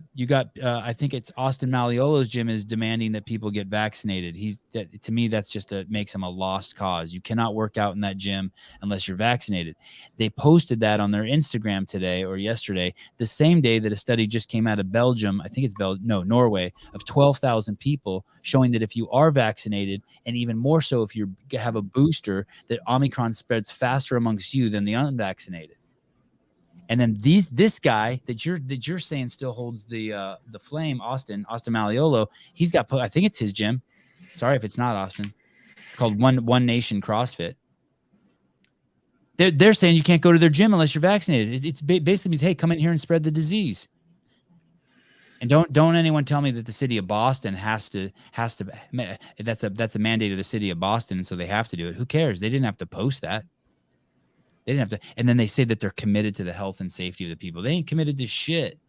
I think it's Austin Maliolo's gym is demanding that people get vaccinated. To me, that's just makes him a lost cause. You cannot work out in that gym unless you're vaccinated. They posted that on their Instagram today or yesterday, the same day that a study just came out of Belgium. I think it's Norway, of 12,000 people, showing that if you are vaccinated, and even more so if you have a booster, that Omicron spreads faster amongst you than the unvaccinated. And then this guy that you're saying still holds the flame, Austin Maliolo, he's got I think it's his gym. Sorry if it's not Austin. It's called One Nation CrossFit. They're saying you can't go to their gym unless you're vaccinated. It basically means, hey, come in here and spread the disease. And don't anyone tell me that the city of Boston has to that's a mandate of the city of Boston, and so they have to do it. Who cares? They didn't have to post that. They didn't have to. And then they say that they're committed to the health and safety of the people. They ain't committed to shit.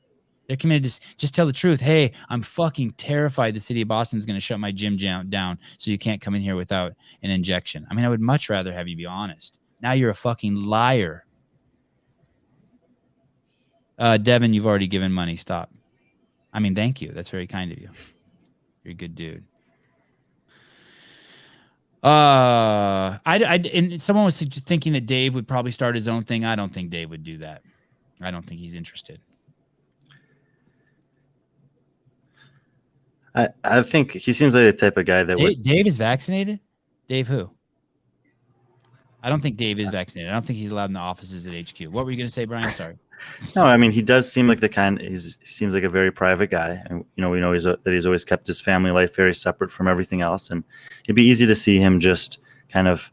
They're committed to just tell the truth. Hey, I'm fucking terrified the city of Boston is going to shut my gym down so you can't come in here without an injection. I mean, I would much rather have you be honest. Now you're a fucking liar. Devin, you've already given money. Stop. I mean, thank you. That's very kind of you. You're a good dude. And someone was thinking that Dave would probably start his own thing. I don't think Dave would do that. I don't think he's interested. I think he seems like the type of guy that would. Dave is vaccinated? Dave who? I don't think Dave is vaccinated. I don't think he's allowed in the offices at HQ. What were you going to say, Brian? Sorry. No, I mean, he does seem like the kind. He seems like a very private guy, and we know that he's always kept his family life very separate from everything else. And it'd be easy to see him just kind of,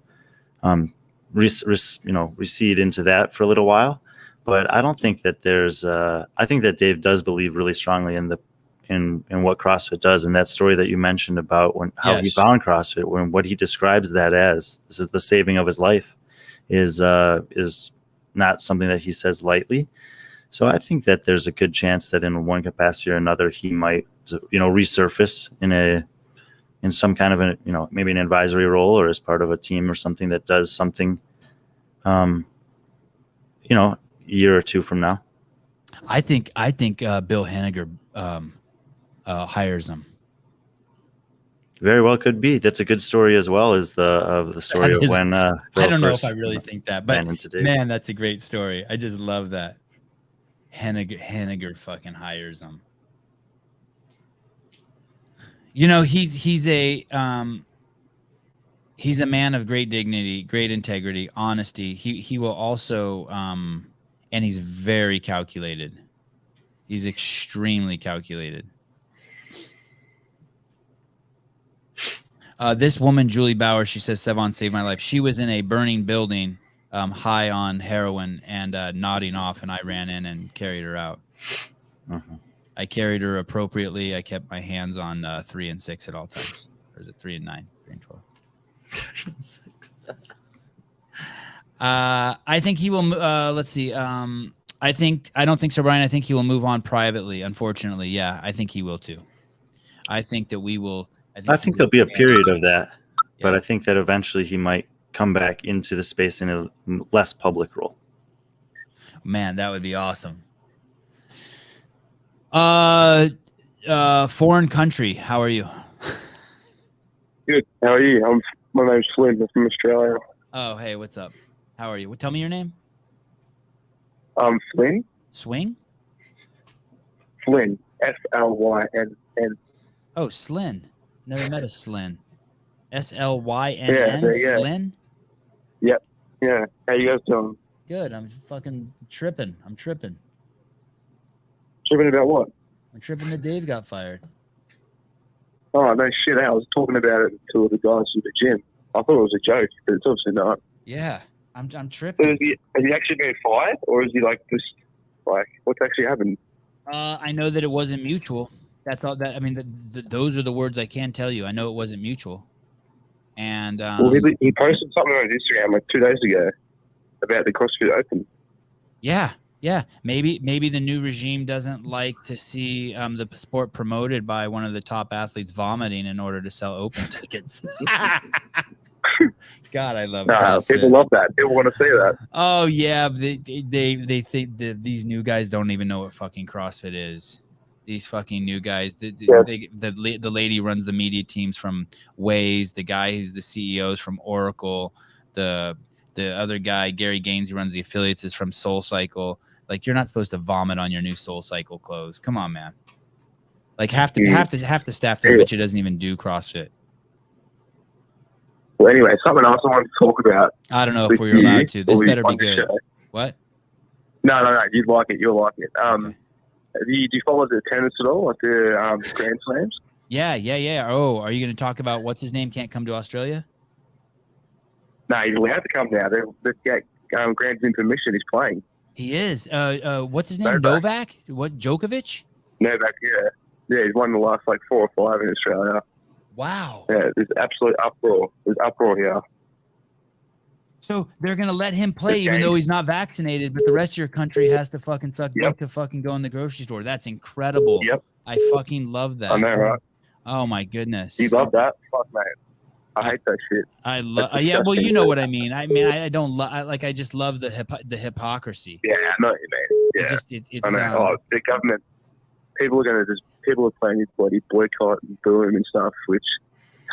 recede into that for a little while. But I don't think that there's. I think that Dave does believe really strongly in what CrossFit does, and that story that you mentioned about how he found CrossFit, when what he describes that as, this is the saving of his life, is not something that he says lightly. So I think that there's a good chance that in one capacity or another he might resurface in some kind of maybe an advisory role or as part of a team or something that does something a year or two from now. I think Bill Henniger hires him. Very well could be. That's a good story as well as the story of when Bill I don't know if I really think that, but today. Man, that's a great story. I just love that. Henniger fucking hires him. He's a man of great dignity, great integrity, honesty. He will also and he's very calculated. He's extremely calculated. This woman, Julie Bauer, she says, Sevon saved my life. She was in a burning building, high on heroin and nodding off, and I ran in and carried her out. Uh-huh. I carried her appropriately. I kept my hands on 3 and 6 at all times. Or is it 3 and 9? 3 and 12. 3 and 6. I think he will. Let's see. I don't think so, Brian. I think he will move on privately. Unfortunately, yeah, I think he will too. I think that we will. I think there'll be a period of that, but I think that eventually he might come back into the space in a less public role. Man, that would be awesome. Foreign country, how are you? Good. How are you? My name's Flynn. I'm from Australia. Oh, hey, what's up? How are you? Tell me your name. Flynn. Swing? Flynn. Flynn. Oh, Slyn. Never met a Slyn. Slynn. Yeah, Slyn? Yep. Yeah. How you guys doing? Good. I'm fucking tripping. Tripping about what? I'm tripping that Dave got fired. Oh, no shit. I was talking about it to the guys at the gym. I thought it was a joke, but it's obviously not. Yeah. I'm So tripping. has he actually been fired, or is he just what's actually happened? I know that it wasn't mutual. That's all that, I mean, those are the words I can tell you. I know it wasn't mutual. And Well, he posted something on his Instagram like 2 days ago about the CrossFit Open. Yeah. Maybe the new regime doesn't like to see the sport promoted by one of the top athletes vomiting in order to sell open tickets. God, I love CrossFit. People love that. People want to see that. Oh yeah, they think that these new guys don't even know what fucking CrossFit is. These fucking new guys. The lady runs the media teams from Waze. The guy who's the CEO is from Oracle. The other guy, Gary Gaines, who runs the affiliates, is from SoulCycle. Like, you're not supposed to vomit on your new SoulCycle clothes. Come on, man. Like half the staff there, but she doesn't even do CrossFit. Well, anyway, something else I wanted to talk about. I don't know if we're allowed to. This better be good. Show. What? No. You'd like it. You'll like it. Okay. Do you follow the tennis at all, like the Grand Slams? Yeah. Oh, are you going to talk about what's his name can't come to Australia? No, he's allowed to come now. They've got grants in permission. He's playing. He is. What's his name? Novak? What? Djokovic? Novak, yeah. Yeah, he's won the last 4 or 5 in Australia. Wow. Yeah, there's absolute uproar. There's uproar here. So they're gonna let him play even though he's not vaccinated, but the rest of your country has to fucking suck dick to fucking go in the grocery store. That's incredible. Yep. I fucking love that. I know, right? Oh my goodness. You love that? Fuck, mate. I hate that shit. I love. That's Yeah, well, disgusting. you know what I mean. I don't love. I just love the hypocrisy. Yeah, I know what you mean. Yeah, It just it's I know. The government, people are playing this bloody boycott and boom and stuff, which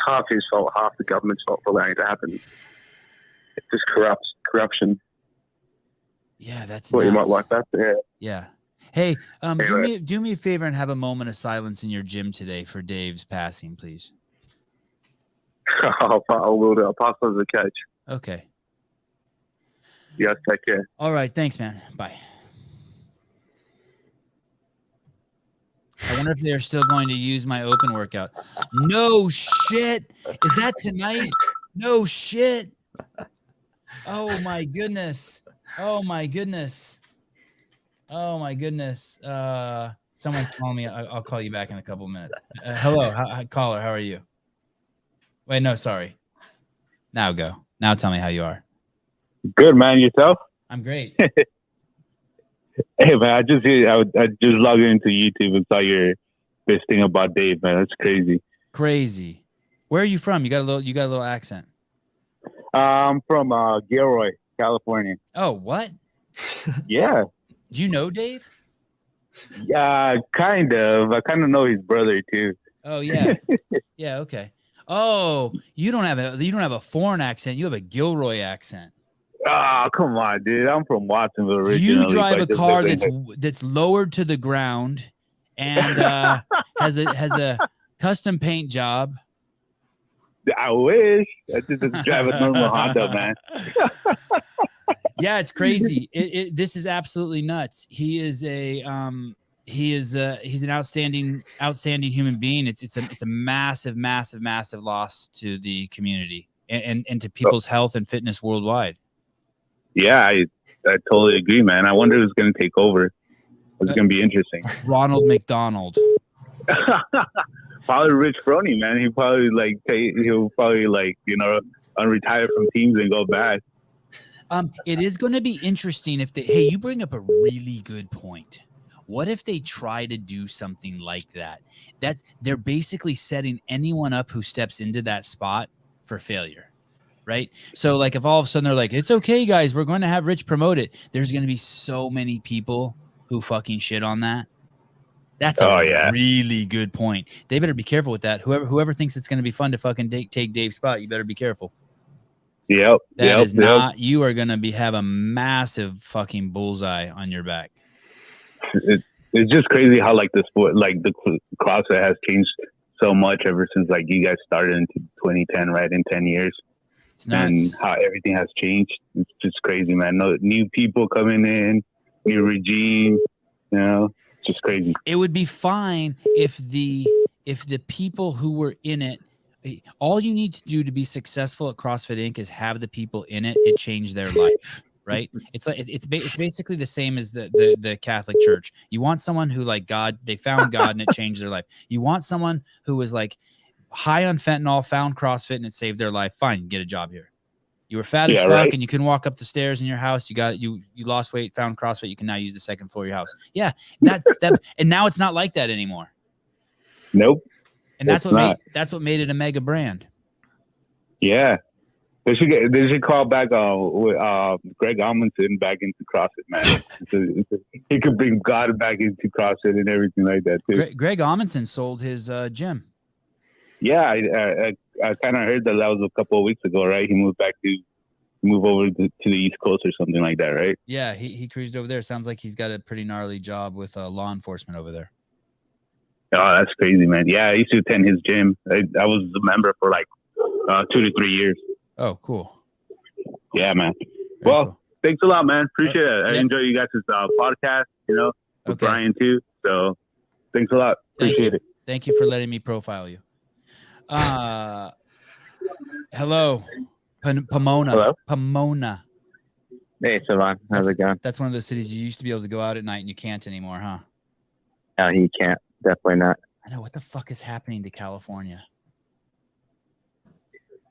half his fault, half the government's fault for allowing it to happen. It just corruption. Yeah, that's Well, you might nuts. like that. Yeah. Yeah. Hey, Anyway. do me a favor and have a moment of silence in your gym today for Dave's passing, please. I will do. I'll pass on to the coach. Okay. You guys take care. All right. Thanks, man. Bye. I wonder if they're still going to use my open workout. No shit. Is that tonight? No shit. Oh my goodness. Oh my goodness. Oh my goodness. Someone's calling me. I'll call you back in a couple minutes. Hello, caller. How are you? Wait, no, sorry. Now go. Now tell me how you are. Good, man. Yourself? I'm great. Hey, man. I just logged into YouTube and saw this thing about Dave, man. That's crazy. Crazy. Where are you from? You got a little accent. I'm from Gilroy, California. Oh, what? Yeah. Do you know Dave? Yeah, kind of. I kind of know his brother too. Oh yeah. Yeah. Okay. Oh, you don't have a foreign accent. You have a Gilroy accent. Oh, come on, dude. I'm from Watsonville originally. You drive but a I just car live in that's lowered to the ground and has a custom paint job. I wish. I just drive a normal Honda, man. Yeah, it's crazy. This is absolutely nuts. He's an outstanding human being. It's a massive loss to the community and to people's health and fitness worldwide. Yeah, I totally agree, man. I wonder who's going to take over. It's going to be interesting. Ronald McDonald. Probably Rich Froning, man. He'll probably retire from teams and go back. It is going to be interesting if hey, you bring up a really good point. What if they try to do something like that? That they're basically setting anyone up who steps into that spot for failure, right? So like if all of a sudden they're like, it's okay, guys, we're going to have Rich promote it. There's going to be so many people who fucking shit on that. That's a really good point. They better be careful with that. Whoever thinks it's going to be fun to fucking take Dave's spot, you better be careful. Yep. That is not. You are going to have a massive fucking bullseye on your back. It's just crazy how like the sport, like the CrossFit has changed so much ever since like you guys started in 2010, right? In 10 years. It's nuts. And how everything has changed. It's just crazy, man. No new people coming in, new regime, you know. It's just crazy. It would be fine if the people who were in it, all you need to do to be successful at CrossFit Inc. is have the people in it. It changed their life, right? It's like it's basically the same as the Catholic Church. You want someone who like God, they found God and it changed their life. You want someone who was like high on fentanyl, found CrossFit and it saved their life. Fine, get a job here. You were fat as fuck right. and you couldn't walk up the stairs in your house. You lost weight, found CrossFit. You can now use the second floor of your house. Yeah, that and now it's not like that anymore. Nope. And that's what made it a mega brand. Yeah, they should call back Greg Amundsen back into CrossFit, man. He could bring God back into CrossFit and everything like that too. Greg Amundsen sold his gym. Yeah, I kind of heard that was a couple of weeks ago, right? He moved over to the East Coast or something like that, right? Yeah, he cruised over there. Sounds like he's got a pretty gnarly job with law enforcement over there. Oh, that's crazy, man. Yeah, I used to attend his gym. I was a member for like 2 to 3 years. Oh, cool. Yeah, man. Very well, cool. Thanks a lot, man. Appreciate it. I Yeah. enjoy you guys' podcast, with Okay. Brian too. So thanks a lot. Appreciate it. Thank you for letting me profile you. Hello, Pomona. Hello? Pomona. Hey, Savon. How's it going? That's one of those cities you used to be able to go out at night and you can't anymore, huh? No, he can't. Definitely not. I know. What the fuck is happening to California?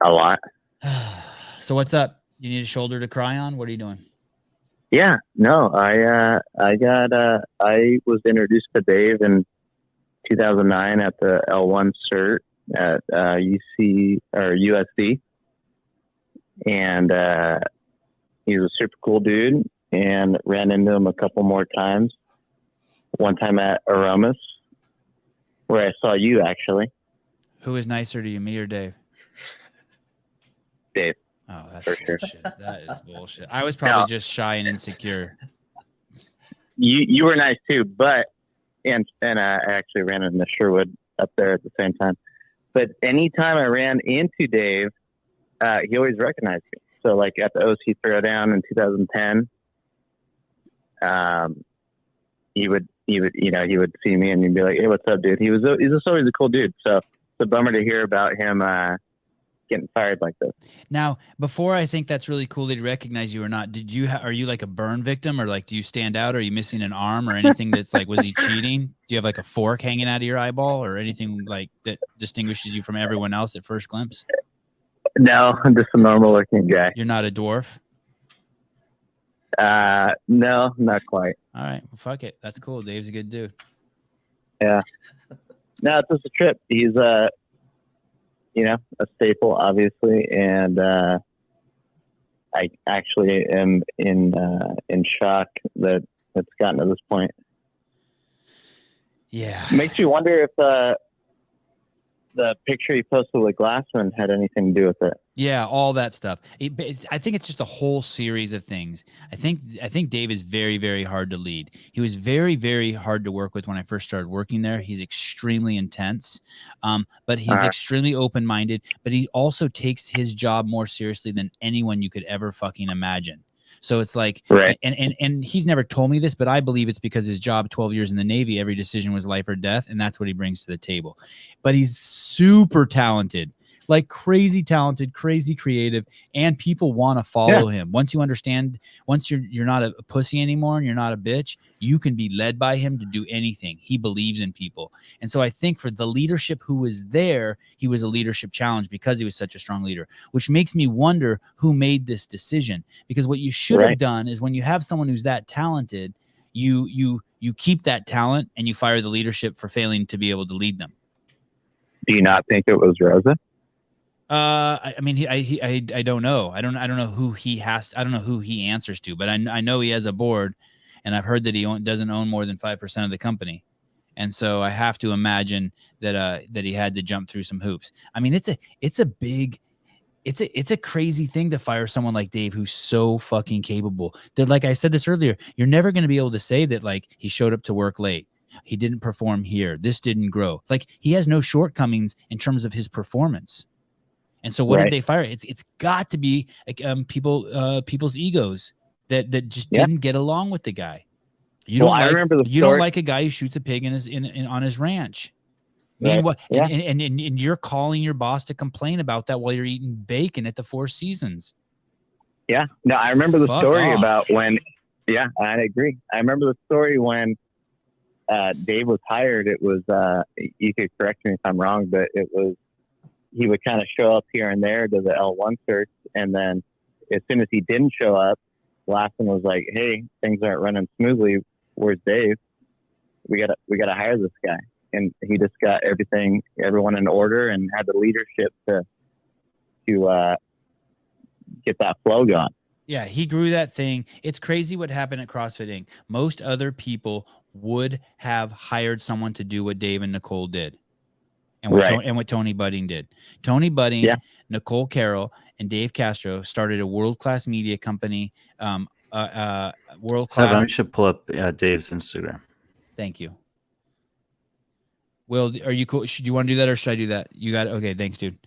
A lot. So what's up? You need a shoulder to cry on? What are you doing? Yeah, no, I was introduced to Dave in 2009 at the L1 cert at UC or USC, and he was a super cool dude. And ran into him a couple more times. One time at Aromas, where I saw you actually. Who is nicer to you, me or Dave? Dave. Oh, that's For sure. bullshit. That is bullshit. I was probably just shy and insecure. You were nice too, but and I actually ran into Sherwood up there at the same time. But anytime I ran into Dave, he always recognized me. So like at the OC Throwdown in 2010, he would see me and he'd be like, "Hey, what's up, dude?" He's just always a cool dude. So it's a bummer to hear about him getting fired like this. Now, before I think that's really cool that he recognized you or not, are you like a burn victim, or like do you stand out? Or are you missing an arm or anything that's like, was he cheating? Do you have like a fork hanging out of your eyeball or anything like that distinguishes you from everyone else at first glimpse? No, I'm just a normal looking guy. You're not a dwarf? No, not quite. All right. Well, fuck it. That's cool. Dave's a good dude. Yeah. No, it's just a trip. He's a staple, obviously, and I actually am in shock that it's gotten to this point. Yeah. Makes you wonder if the picture he posted with Glassman had anything to do with it. Yeah, all that stuff. I think it's just a whole series of things. I think Dave is very, very hard to lead. He was very, very hard to work with when I first started working there. He's extremely intense, but he's extremely open-minded. But he also takes his job more seriously than anyone you could ever fucking imagine. So it's like, right. And he's never told me this, but I believe it's because his job, 12 years in the Navy, every decision was life or death, and that's what he brings to the table. But he's super talented. Like crazy talented, crazy creative, and people want to follow him. Once you understand, once you're not a pussy anymore and you're not a bitch, you can be led by him to do anything. He believes in people. And so I think for the leadership who was there, he was a leadership challenge because he was such a strong leader, which makes me wonder who made this decision. Because what you should have done is when you have someone who's that talented, you keep that talent and you fire the leadership for failing to be able to lead them. Do you not think it was Rosa? I mean, I don't know. I don't know who he has. I don't know who he answers to, but I know he has a board, and I've heard that he doesn't own more than 5% of the company, and so I have to imagine that he had to jump through some hoops. I mean, it's a crazy thing to fire someone like Dave who's so fucking capable. That, like I said this earlier, you're never going to be able to say that like he showed up to work late. He didn't perform here. This didn't grow. Like he has no shortcomings in terms of his performance. And so what did they fire? It's got to be like, people's egos that just didn't get along with the guy. You don't like a guy who shoots a pig on his ranch. Man, what? And you're calling your boss to complain about that while you're eating bacon at the Four Seasons. Yeah. No, I remember the story about when. Yeah, I agree. I remember the story when Dave was hired. It was you could correct me if I'm wrong, but it was. He would kind of show up here and there to the L1 search, and then as soon as he didn't show up, Lassen was like, "Hey, things aren't running smoothly. Where's Dave? We gotta hire this guy." And he just got everyone in order, and had the leadership to get that flow going. Yeah, he grew that thing. It's crazy what happened at CrossFit Inc. Most other people would have hired someone to do what Dave and Nicole did. And what Tony Budding did. Tony Budding, Nicole Carroll, and Dave Castro started a world-class media company. World-class. I should pull up Dave's Instagram. Thank you. Will, are you cool? Do you want to do that, or should I do that? You got it. Okay, thanks, dude.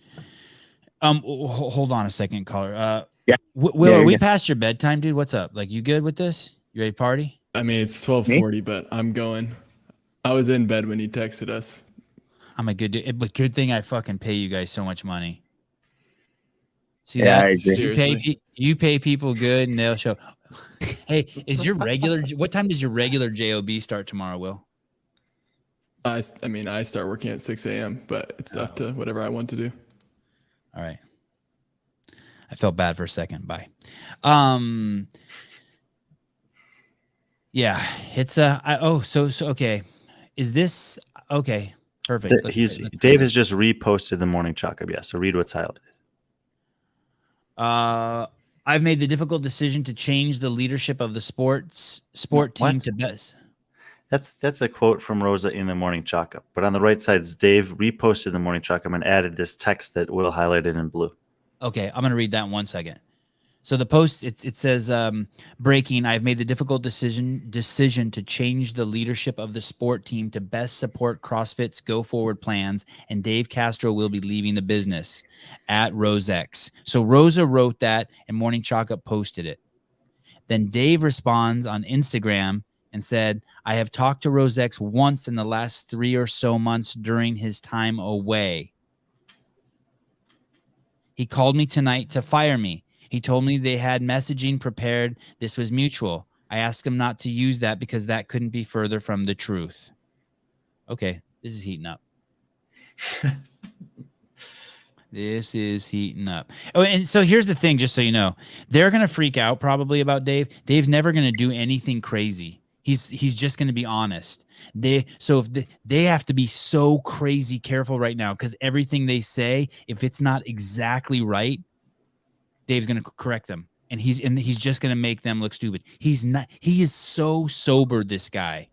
Hold on a second, caller. Will, are we past your bedtime, dude? What's up? Like, you good with this? You ready to party? I mean, it's 12:40, but I'm going. I was in bed when you texted us. I'm a good dude, but good thing I fucking pay you guys so much money. See that? You pay people good, and they'll show. Hey, what time does your regular JOB start tomorrow, Will? I mean, I start working at 6 a.m., but it's up to whatever I want to do. All right. I felt bad for a second. Bye. Yeah, it's so okay. Is this okay? Perfect. Dave has just reposted the morning chalk up. Yeah, so read what's highlighted. I've made the difficult decision to change the leadership of the sport team to best. That's a quote from Rosa in the morning chalk up. But on the right side is Dave reposted the morning chalk up and added this text that Will highlighted in blue. Okay, I'm gonna read that in 1 second. So the post it says breaking. I've made the difficult decision to change the leadership of the sport team to best support CrossFit's go forward plans, and Dave Castro will be leaving the business at RoseX. So Rosa wrote that, and Morning Chalk Up posted it. Then Dave responds on Instagram and said, "I have talked to RoseX once in the last 3 or so months during his time away. He called me tonight to fire me. He told me they had messaging prepared. This was mutual. I asked him not to use that because that couldn't be further from the truth." Okay, this is heating up. This is heating up. Oh, and so here's the thing, just so you know. They're going to freak out probably about Dave. Dave's never going to do anything crazy. He's just going to be honest. They have to be so crazy careful right now because everything they say, if it's not exactly right, Dave's going to correct them, and he's just going to make them look stupid. He's not. He is so sober. This guy.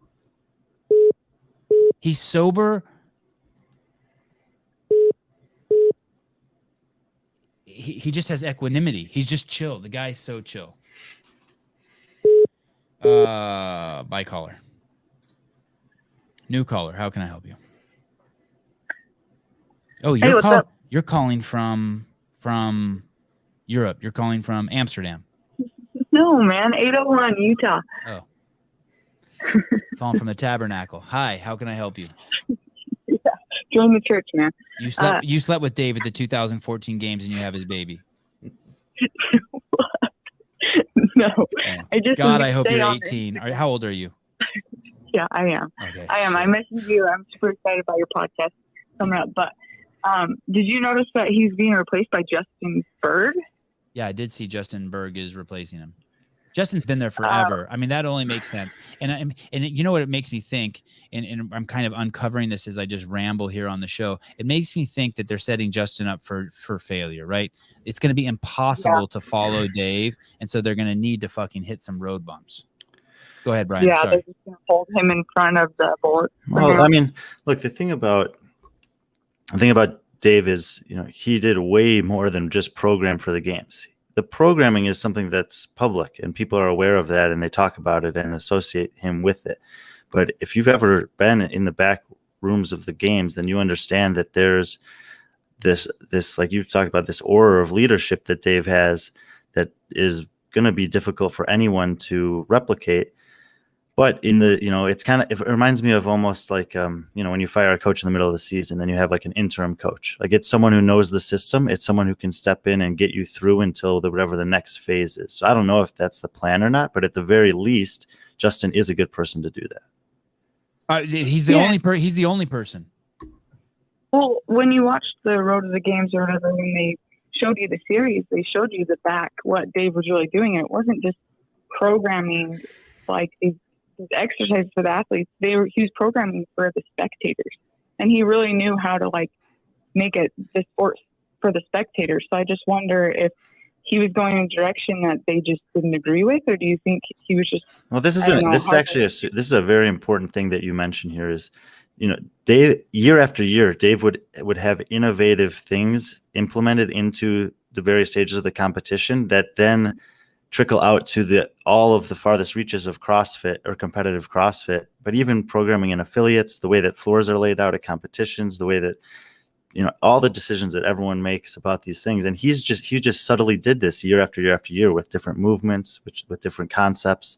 He's sober. He just has equanimity. He's just chill. The guy's so chill. Bye, caller. New caller. How can I help you? Oh, you're calling from Europe. You're calling from Amsterdam. No, man. 801 Utah. Oh. Calling from the Tabernacle. Hi, how can I help you? Yeah. Join the church, man. You slept with Dave at the 2014 games and you have his baby. No. Oh. I hope you're 18. How old are you? Yeah, I am. Okay. I am. I messaged you. I'm super excited about your podcast coming up. But did you notice that he's being replaced by Justin Berg? Yeah, I did see Justin Berg is replacing him. Justin's been there forever. I mean, that only makes sense. And you know what it makes me think, and I'm kind of uncovering this as I just ramble here on the show. It makes me think that they're setting Justin up for failure, right? It's going to be impossible to follow Dave, and so they're going to need to fucking hit some road bumps. Go ahead, Brian. Yeah, Sorry. they're just going to hold him in front of the bullet. Well, I mean, look, the thing about Dave is, he did way more than just program for the games. The programming is something that's public and people are aware of that and they talk about it and associate him with it. But if you've ever been in the back rooms of the games, then you understand that there's this, like you've talked about, this aura of leadership that Dave has that is going to be difficult for anyone to replicate. But in the, it reminds me of almost like, when you fire a coach in the middle of the season, then you have like an interim coach. Like it's someone who knows the system. It's someone who can step in and get you through until whatever the next phase is. So I don't know if that's the plan or not, but at the very least, Justin is a good person to do that. He's the only person. Well, when you watched the Road to the Games or whatever, when they showed you the series, they showed you the back, what Dave was really doing. It wasn't just programming like these exercises for the athletes. He was programming for the spectators, and he really knew how to like make it the sport for the spectators. So I just wonder if he was going in a direction that they just didn't agree with, or do you think he was just? Well, this is a very important thing that you mentioned here. Is Dave, year after year, Dave would have innovative things implemented into the various stages of the competition that then trickle out to all of the farthest reaches of CrossFit or competitive CrossFit, but even programming in affiliates, the way that floors are laid out at competitions, the way that, all the decisions that everyone makes about these things. And he just subtly did this year after year after year with different movements, with different concepts.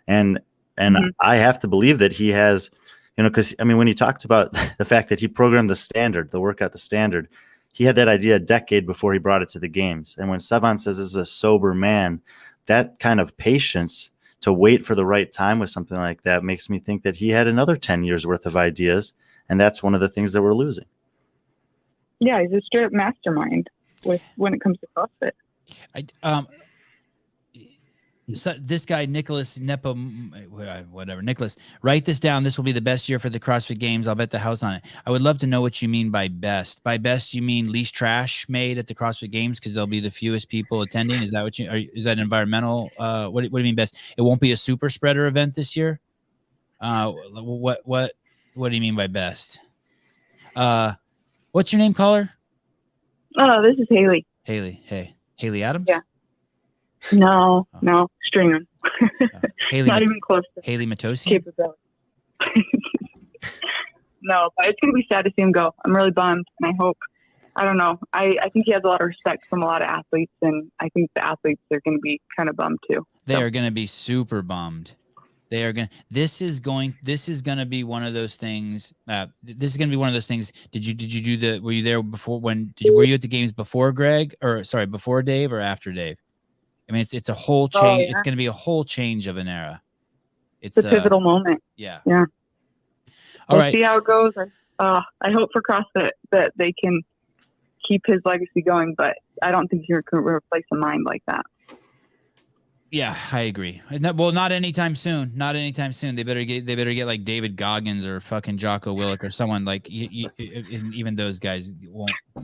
And I have to believe that he has, because when he talked about the fact that he programmed the workout, the standard, he had that idea a decade before he brought it to the games. And when Sevan says this is a sober man, that kind of patience to wait for the right time with something like that makes me think that he had another 10 years worth of ideas. And that's one of the things that we're losing. Yeah, he's a straight mastermind when it comes to CrossFit. So this guy, Nicholas Nepo, whatever, Nicholas, write this down. This will be the best year for the CrossFit Games. I'll bet the house on it. I would love to know what you mean by best. By best, you mean least trash made at the CrossFit Games because there'll be the fewest people attending. Is that what is that environmental? What do you mean best? It won't be a super spreader event this year. What do you mean by best? What's your name, caller? Oh, this is Haley. Haley. Hey, Haley Adams. Yeah. No, Stringer. Haley, not even close to Haley Matosi. capability. No, but it's gonna be sad to see him go. I'm really bummed, and I hope. I don't know. I think he has a lot of respect from a lot of athletes, and I think the athletes are going to be kind of bummed too. They are going to be super bummed. They are going. This is going to be one of those things. This is going to be one of those things. Did you do the? Were you there before? Were you at the games before Greg, or sorry, before Dave, or after Dave? I mean, it's a whole change. Oh, yeah. It's going to be a whole change of an era. It's a pivotal moment. Yeah. Yeah. All we'll right. see how it goes. I hope for CrossFit that they can keep his legacy going, but I don't think you can replace a mind like that. Yeah, I agree. Well, not anytime soon. Not anytime soon. They better get like David Goggins or fucking Jocko Willick or someone like. Even those guys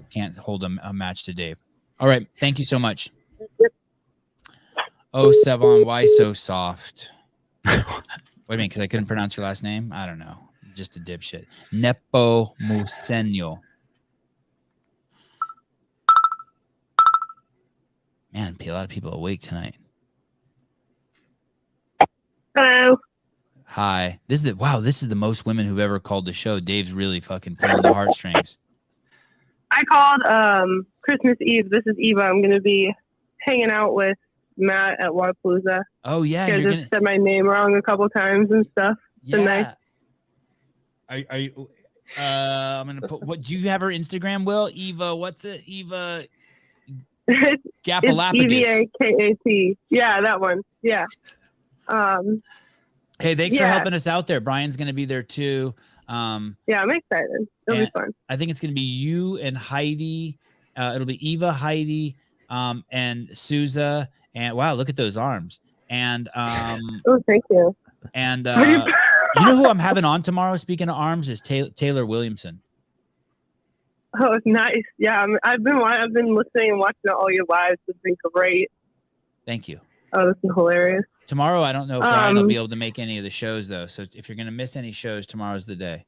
can't hold a match to Dave. All right. Thank you so much. Oh, Sevon, why so soft? What do you mean? Because I couldn't pronounce your last name? I don't know. Just a dipshit. Nepomuceno. Man, a lot of people awake tonight. Hello. Hi. This is the most women who've ever called the show. Dave's really fucking pulling the heartstrings. I called Christmas Eve. This is Eva. I'm gonna be hanging out with Matt at Wadapalooza. Oh yeah, I just said my name wrong a couple times and stuff. Yeah. Nice. Are you? I'm gonna put. What do you have her Instagram? Will Eva? What's it? Eva. Gapalapagus. EVAKAT. Yeah, that one. Yeah. Hey, thanks for helping us out there. Brian's gonna be there too. Yeah, I'm excited. It'll be fun. I think it's gonna be you and Heidi. It'll be Eva, Heidi, and Souza. And wow, look at those arms. And oh, thank you. And you know who I'm having on tomorrow? Speaking of arms, is Taylor Williamson. Oh, nice. Yeah, I've been listening and watching all your lives. It's been great. Thank you. Oh, this is hilarious. Tomorrow, I don't know if Brian will be able to make any of the shows though. So if you're gonna miss any shows, tomorrow's the day.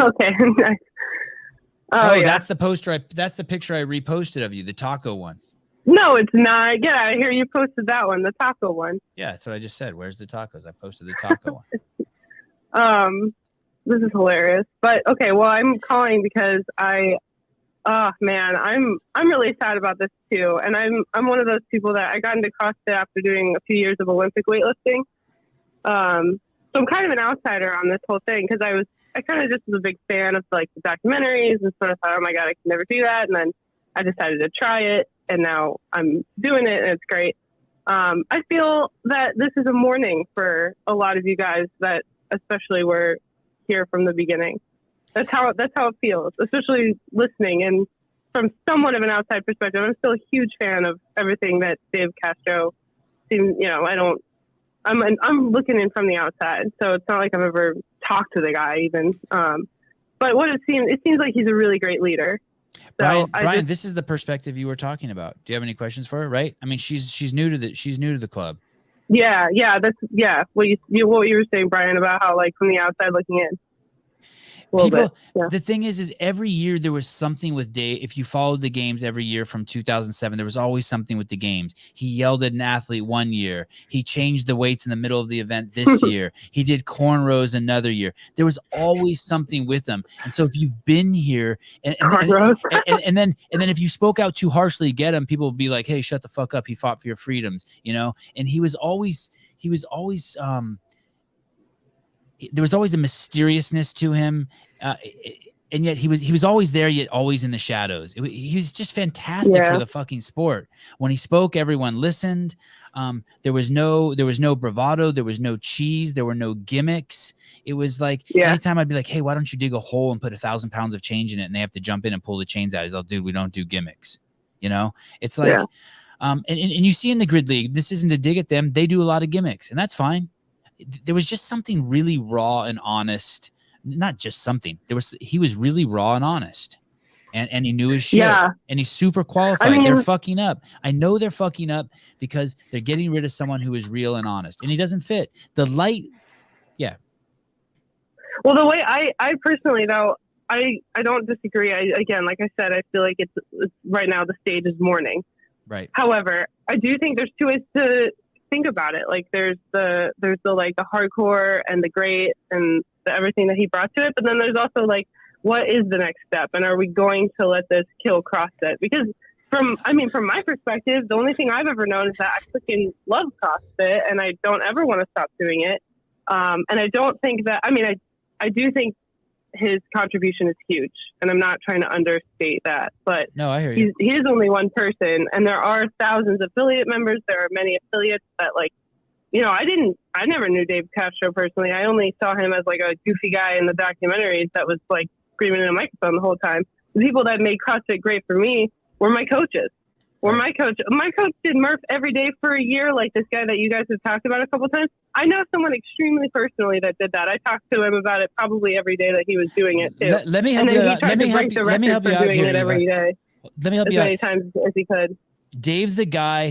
Okay. Nice. Oh, yeah. That's the poster. That's the picture I reposted of you, the taco one. No, it's not. Get out of here. You posted that one, the taco one. Yeah, that's what I just said. Where's the tacos? I posted the taco one. This is hilarious. But okay, well, I'm calling because I'm really sad about this too. And I'm one of those people that I got into CrossFit after doing a few years of Olympic weightlifting. So I'm kind of an outsider on this whole thing because I kind of just was a big fan of like the documentaries and sort of thought, oh my God, I can never do that. And then I decided to try it. And now I'm doing it, and it's great. I feel that this is a morning for a lot of you guys that especially were here from the beginning. That's how it feels, especially listening. And from somewhat of an outside perspective, I'm still a huge fan of everything that Dave Castro seems, I'm looking in from the outside. So it's not like I've ever talked to the guy even. But what it seems like he's a really great leader. So Brian, this is the perspective you were talking about. Do you have any questions for her? Right? I mean, she's new to the club. Yeah. What you were saying, Brian, about how like from the outside looking in. The thing is every year there was something with Dave. If you followed the games every year from 2007, there was always something with the games. He yelled at an athlete one year. He changed the weights in the middle of the event this year. He did cornrows another year. There was always something with him. And so if you've been here and then if you spoke out too harshly, get him, people would be like, hey, shut the fuck up. He fought for your freedoms, and he was always there was always a mysteriousness to him, and yet he was always there, yet always in the shadows. He was just fantastic for the fucking sport. When he spoke, everyone listened. There was no bravado. There was no cheese. There were no gimmicks. It was like anytime I'd be like, hey, why don't you dig a hole and put 1,000 pounds of change in it? And they have to jump in and pull the chains out. He's like, dude, we don't do gimmicks. You know, it's like, and you see in the grid league, this isn't a dig at them. They do a lot of gimmicks, and that's fine. There was just something really raw and honest. Not just something. He was really raw and honest. And he knew his shit. Yeah. And he's super qualified. I mean, they're fucking up. I know they're fucking up because they're getting rid of someone who is real and honest. And he doesn't fit. The light. Yeah. Well, the way I personally, though, I don't disagree. Again, like I said, I feel like it's right now the stage is mourning. Right. However, I do think there's two ways to think about it. Like there's the like the hardcore and the great and the everything that he brought to it. But then there's also like, what is the next step? And are we going to let this kill CrossFit? Because from my perspective, the only thing I've ever known is that I freaking love CrossFit and I don't ever want to stop doing it. And I don't think that, I do think his contribution is huge, and I'm not trying to understate that, but no, I hear you. He is only one person, and there are thousands of affiliate members. There are many affiliates that, like, you know, I never knew Dave Castro personally. I only saw him as like a goofy guy in the documentaries that was like screaming in a microphone the whole time. The people that made CrossFit great for me were my coaches. My coach did Murph every day for a year, like this guy that you guys have talked about a couple times. I know someone extremely personally that did that. I talked to him about it probably every day that he was doing it too. Let me help you out. Let me help you out here. Every day. Let me help you as out. many times as he could. Dave's the guy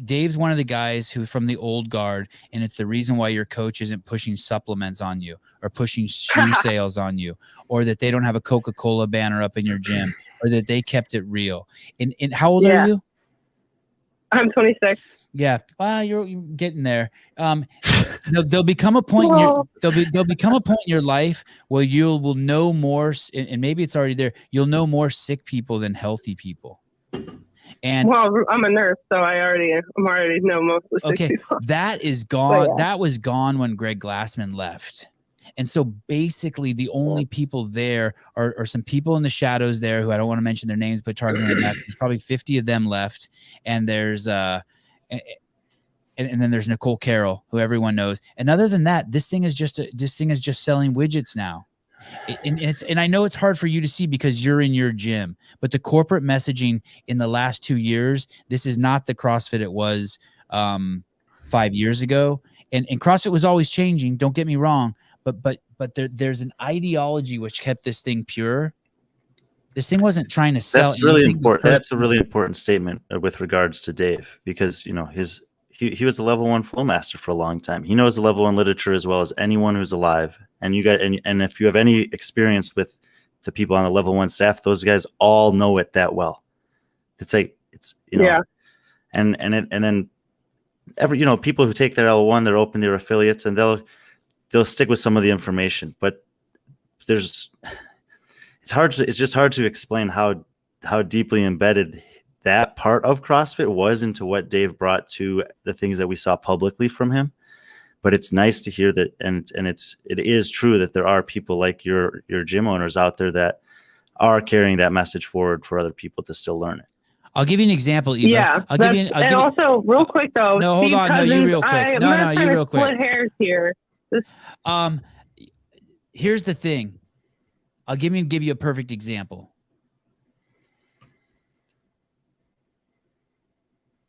Dave's one of the guys who from the old guard, and it's the reason why your coach isn't pushing supplements on you or pushing shoe sales on you, or that they don't have a Coca-Cola banner up in your gym, or that they kept it real. And how old are you? I'm 26. Yeah, well, you're getting there. There'll become a point. There'll become a point in your life where you will know more, and maybe it's already there. You'll know more sick people than healthy people. And well, I'm a nurse, so I'm already know most of the sick people. That is gone. That was gone when Greg Glassman left. And so basically the only people there are some people in the shadows there who I don't want to mention their names, but targeting them. There's probably 50 of them left. And there's and then there's Nicole Carroll, who everyone knows. And other than that, this thing is just selling widgets now. And I know it's hard for you to see because you're in your gym, but the corporate messaging in the last 2 years, this is not the CrossFit it was 5 years ago. And CrossFit was always changing. Don't get me wrong, but there's an ideology which kept this thing pure. This thing wasn't trying to sell. That's really important. That's a really important statement with regards to Dave, because you know he was a level 1 flow master for a long time. He knows the level 1 literature as well as anyone who's alive. And you guys, and if you have any experience with the people on the level 1 staff, those guys all know it that well. It's like, it's, you know, yeah. And then people who take their L1, they're open, they're affiliates, and they'll stick with some of the information, but it's just hard to explain how deeply embedded that part of CrossFit was into what Dave brought to the things that we saw publicly from him. But it's nice to hear that, and it is true that there are people like your gym owners out there that are carrying that message forward for other people to still learn it. I'll give you an example, Eva. Yeah, also real quick though. No, hold on. Cousins, no, you real quick. No, you real quick. Split hairs here. Here's the thing. I'll give you a perfect example.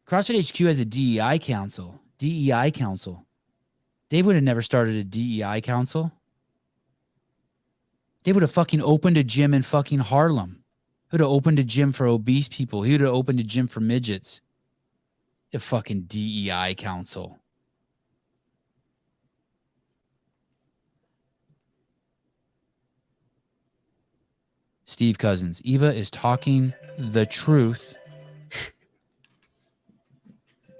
CrossFit HQ has a DEI council. Dave would have never started a DEI council. They would have fucking opened a gym in fucking Harlem. He would have opened a gym for obese people. He would have opened a gym for midgets. The fucking DEI council. Steve Cousins. Eva is talking the truth.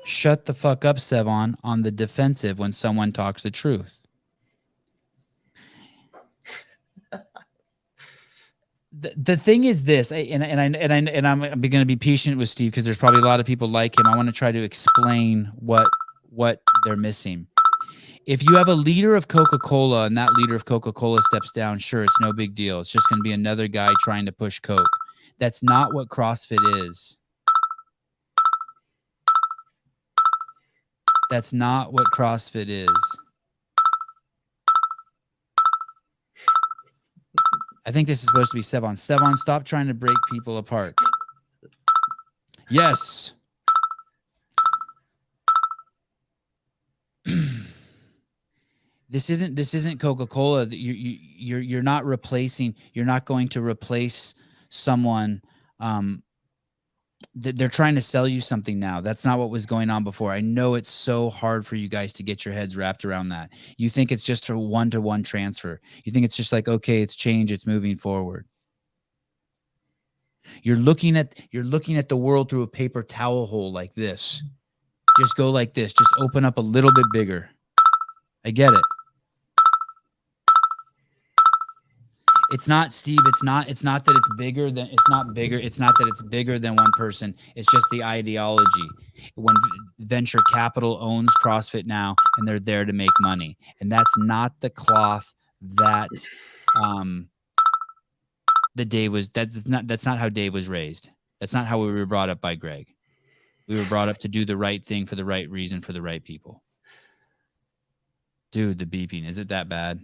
Shut the fuck up, Sevon, on the defensive when someone talks the truth. The thing is this, and I'm going to be patient with Steve because there's probably a lot of people like him. I want to try to explain what they're missing. If you have a leader of Coca-Cola and that leader of Coca-Cola steps down, sure, it's no big deal. It's just going to be another guy trying to push Coke. That's not what CrossFit is. That's not what CrossFit is. I think this is supposed to be Sevon. Sevon, stop trying to break people apart. Yes. This isn't Coca-Cola. You're not replacing. You're not going to replace someone. They're trying to sell you something now. That's not what was going on before. I know it's so hard for you guys to get your heads wrapped around that. You think it's just a one-to-one transfer. You think it's just like, okay, it's change, it's moving forward. You're looking at the world through a paper towel hole like this. Just go like this. Just open up a little bit bigger. I get it. It's not, Steve. It's not that it's bigger than, it's not bigger. It's not that it's bigger than one person. It's just the ideology. When venture capital owns CrossFit now and they're there to make money. And that's not the cloth that, that's not how Dave was raised. That's not how we were brought up by Greg. We were brought up to do the right thing for the right reason for the right people. Dude, the beeping, is it that bad?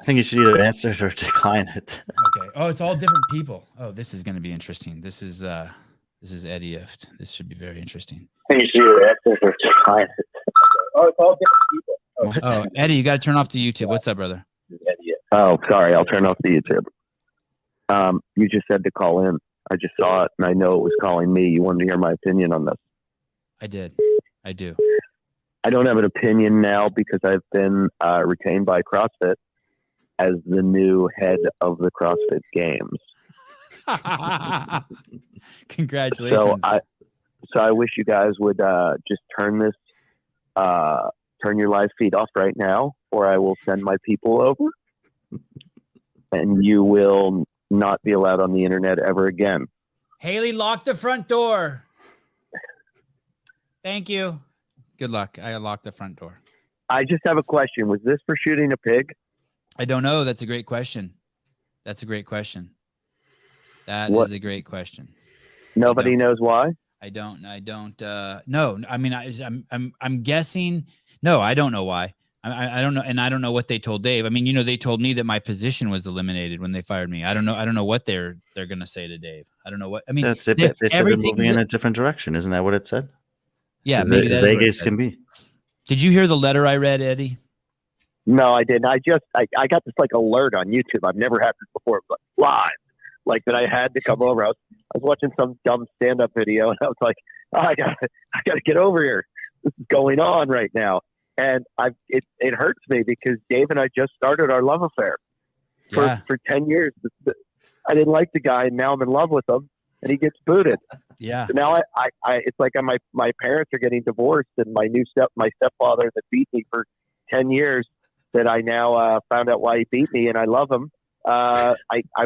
I think you should either answer it or decline it. Okay. Oh, it's all different people. Oh, this is going to be interesting. This is Eddie Ift. This should be very interesting. I think you should either answer it or decline it. Oh, it's all different people. What? Oh, Eddie, you got to turn off the YouTube. What's up, brother? Oh, sorry. I'll turn off the YouTube. You just said to call in. I just saw it, and I know it was calling me. You wanted to hear my opinion on this. I did. I do. I don't have an opinion now because I've been retained by CrossFit as the new head of the CrossFit Games. Congratulations. So I wish you guys would just turn your live feed off right now, or I will send my people over, and you will not be allowed on the internet ever again. Haley, lock the front door. Thank you. Good luck. I locked the front door. I just have a question. Was this for shooting a pig? I don't know. That's a great question. That's a great question. That is a great question. Nobody knows why? I don't no. I mean, I'm guessing. No, I don't know why. I don't know. And I don't know what they told Dave. I mean, they told me that my position was eliminated when they fired me. I don't know what they're going to say to Dave. I don't know what, I mean, That's it. They said they're moving in a different direction. Isn't that what it said? Yeah, maybe that's vague as can be. Did you hear the letter I read, Eddie? No, I didn't. I got this like alert on YouTube. I've never had this before, but live, like that I had to come over. I was watching some dumb stand-up video, and I was like, I gotta get over here. This is going on right now, and it hurts me because Dave and I just started our love affair for 10 years. I didn't like the guy, and now I'm in love with him, and he gets booted. Yeah. So now it's like my parents are getting divorced, and my stepfather that beat me for 10 years. That I now found out why he beat me, and I love him. I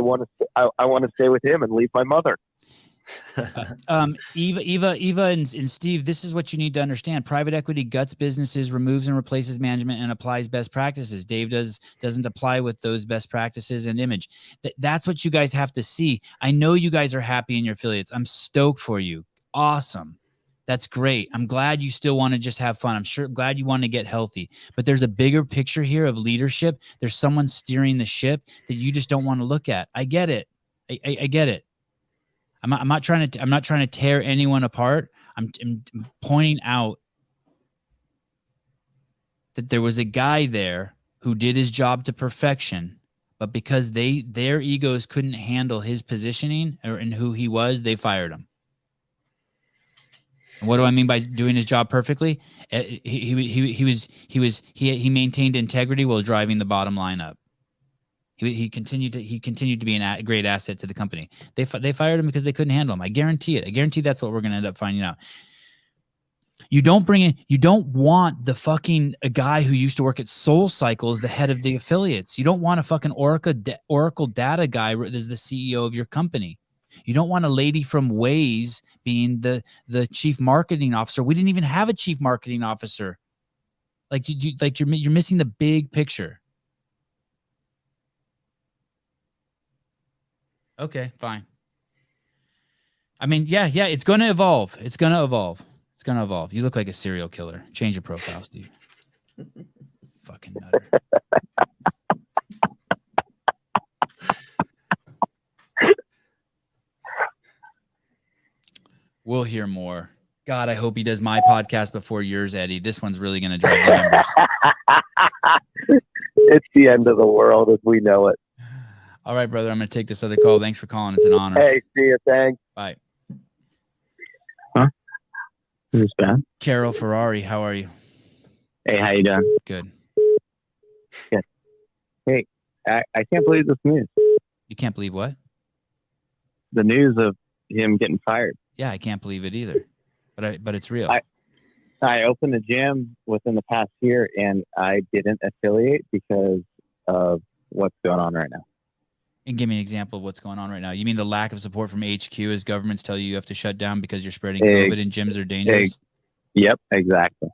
want to stay with him and leave my mother. Eva, and Steve, this is what you need to understand. Private equity guts businesses, removes and replaces management, and applies best practices. Dave doesn't apply with those best practices and image. That's what you guys have to see. I know you guys are happy in your affiliates. I'm stoked for you. Awesome. That's great. I'm glad you still want to just have fun. I'm glad you want to get healthy. But there's a bigger picture here of leadership. There's someone steering the ship that you just don't want to look at. I get it. I get it. I'm not trying to tear anyone apart. I'm pointing out that there was a guy there who did his job to perfection, but because their egos couldn't handle his positioning and who he was, they fired him. And what do I mean by doing his job perfectly? He maintained integrity while driving the bottom line up. He continued to be a great asset to the company. They fired him because they couldn't handle him. I guarantee it. I guarantee that's what we're going to end up finding out. You don't want the fucking a guy who used to work at Soul Cycle as the head of the affiliates. You don't want a fucking Oracle data guy as the CEO of your company. You don't want a lady from Waze being the chief marketing officer. We didn't even have a chief marketing officer. You're missing the big picture. Okay, fine. I mean, yeah, it's going to evolve. It's going to evolve. You look like a serial killer. Change your profile, Steve. Fucking nutter. We'll hear more. God, I hope he does my podcast before yours, Eddie. This one's really going to drive the numbers. It's the end of the world as we know it. All right, brother. I'm going to take this other call. Thanks for calling. It's an honor. Hey, see you. Thanks. Bye. This is Ben. Carol Ferrari, how are you? Hey, how you doing? Good. Hey, I can't believe this news. You can't believe what? The news of him getting fired. Yeah, I can't believe it either. But it's real. I opened a gym within the past year, and I didn't affiliate because of what's going on right now. And give me an example of what's going on right now. You mean the lack of support from HQ as governments tell you have to shut down because you're spreading COVID and gyms are dangerous? Yep, exactly.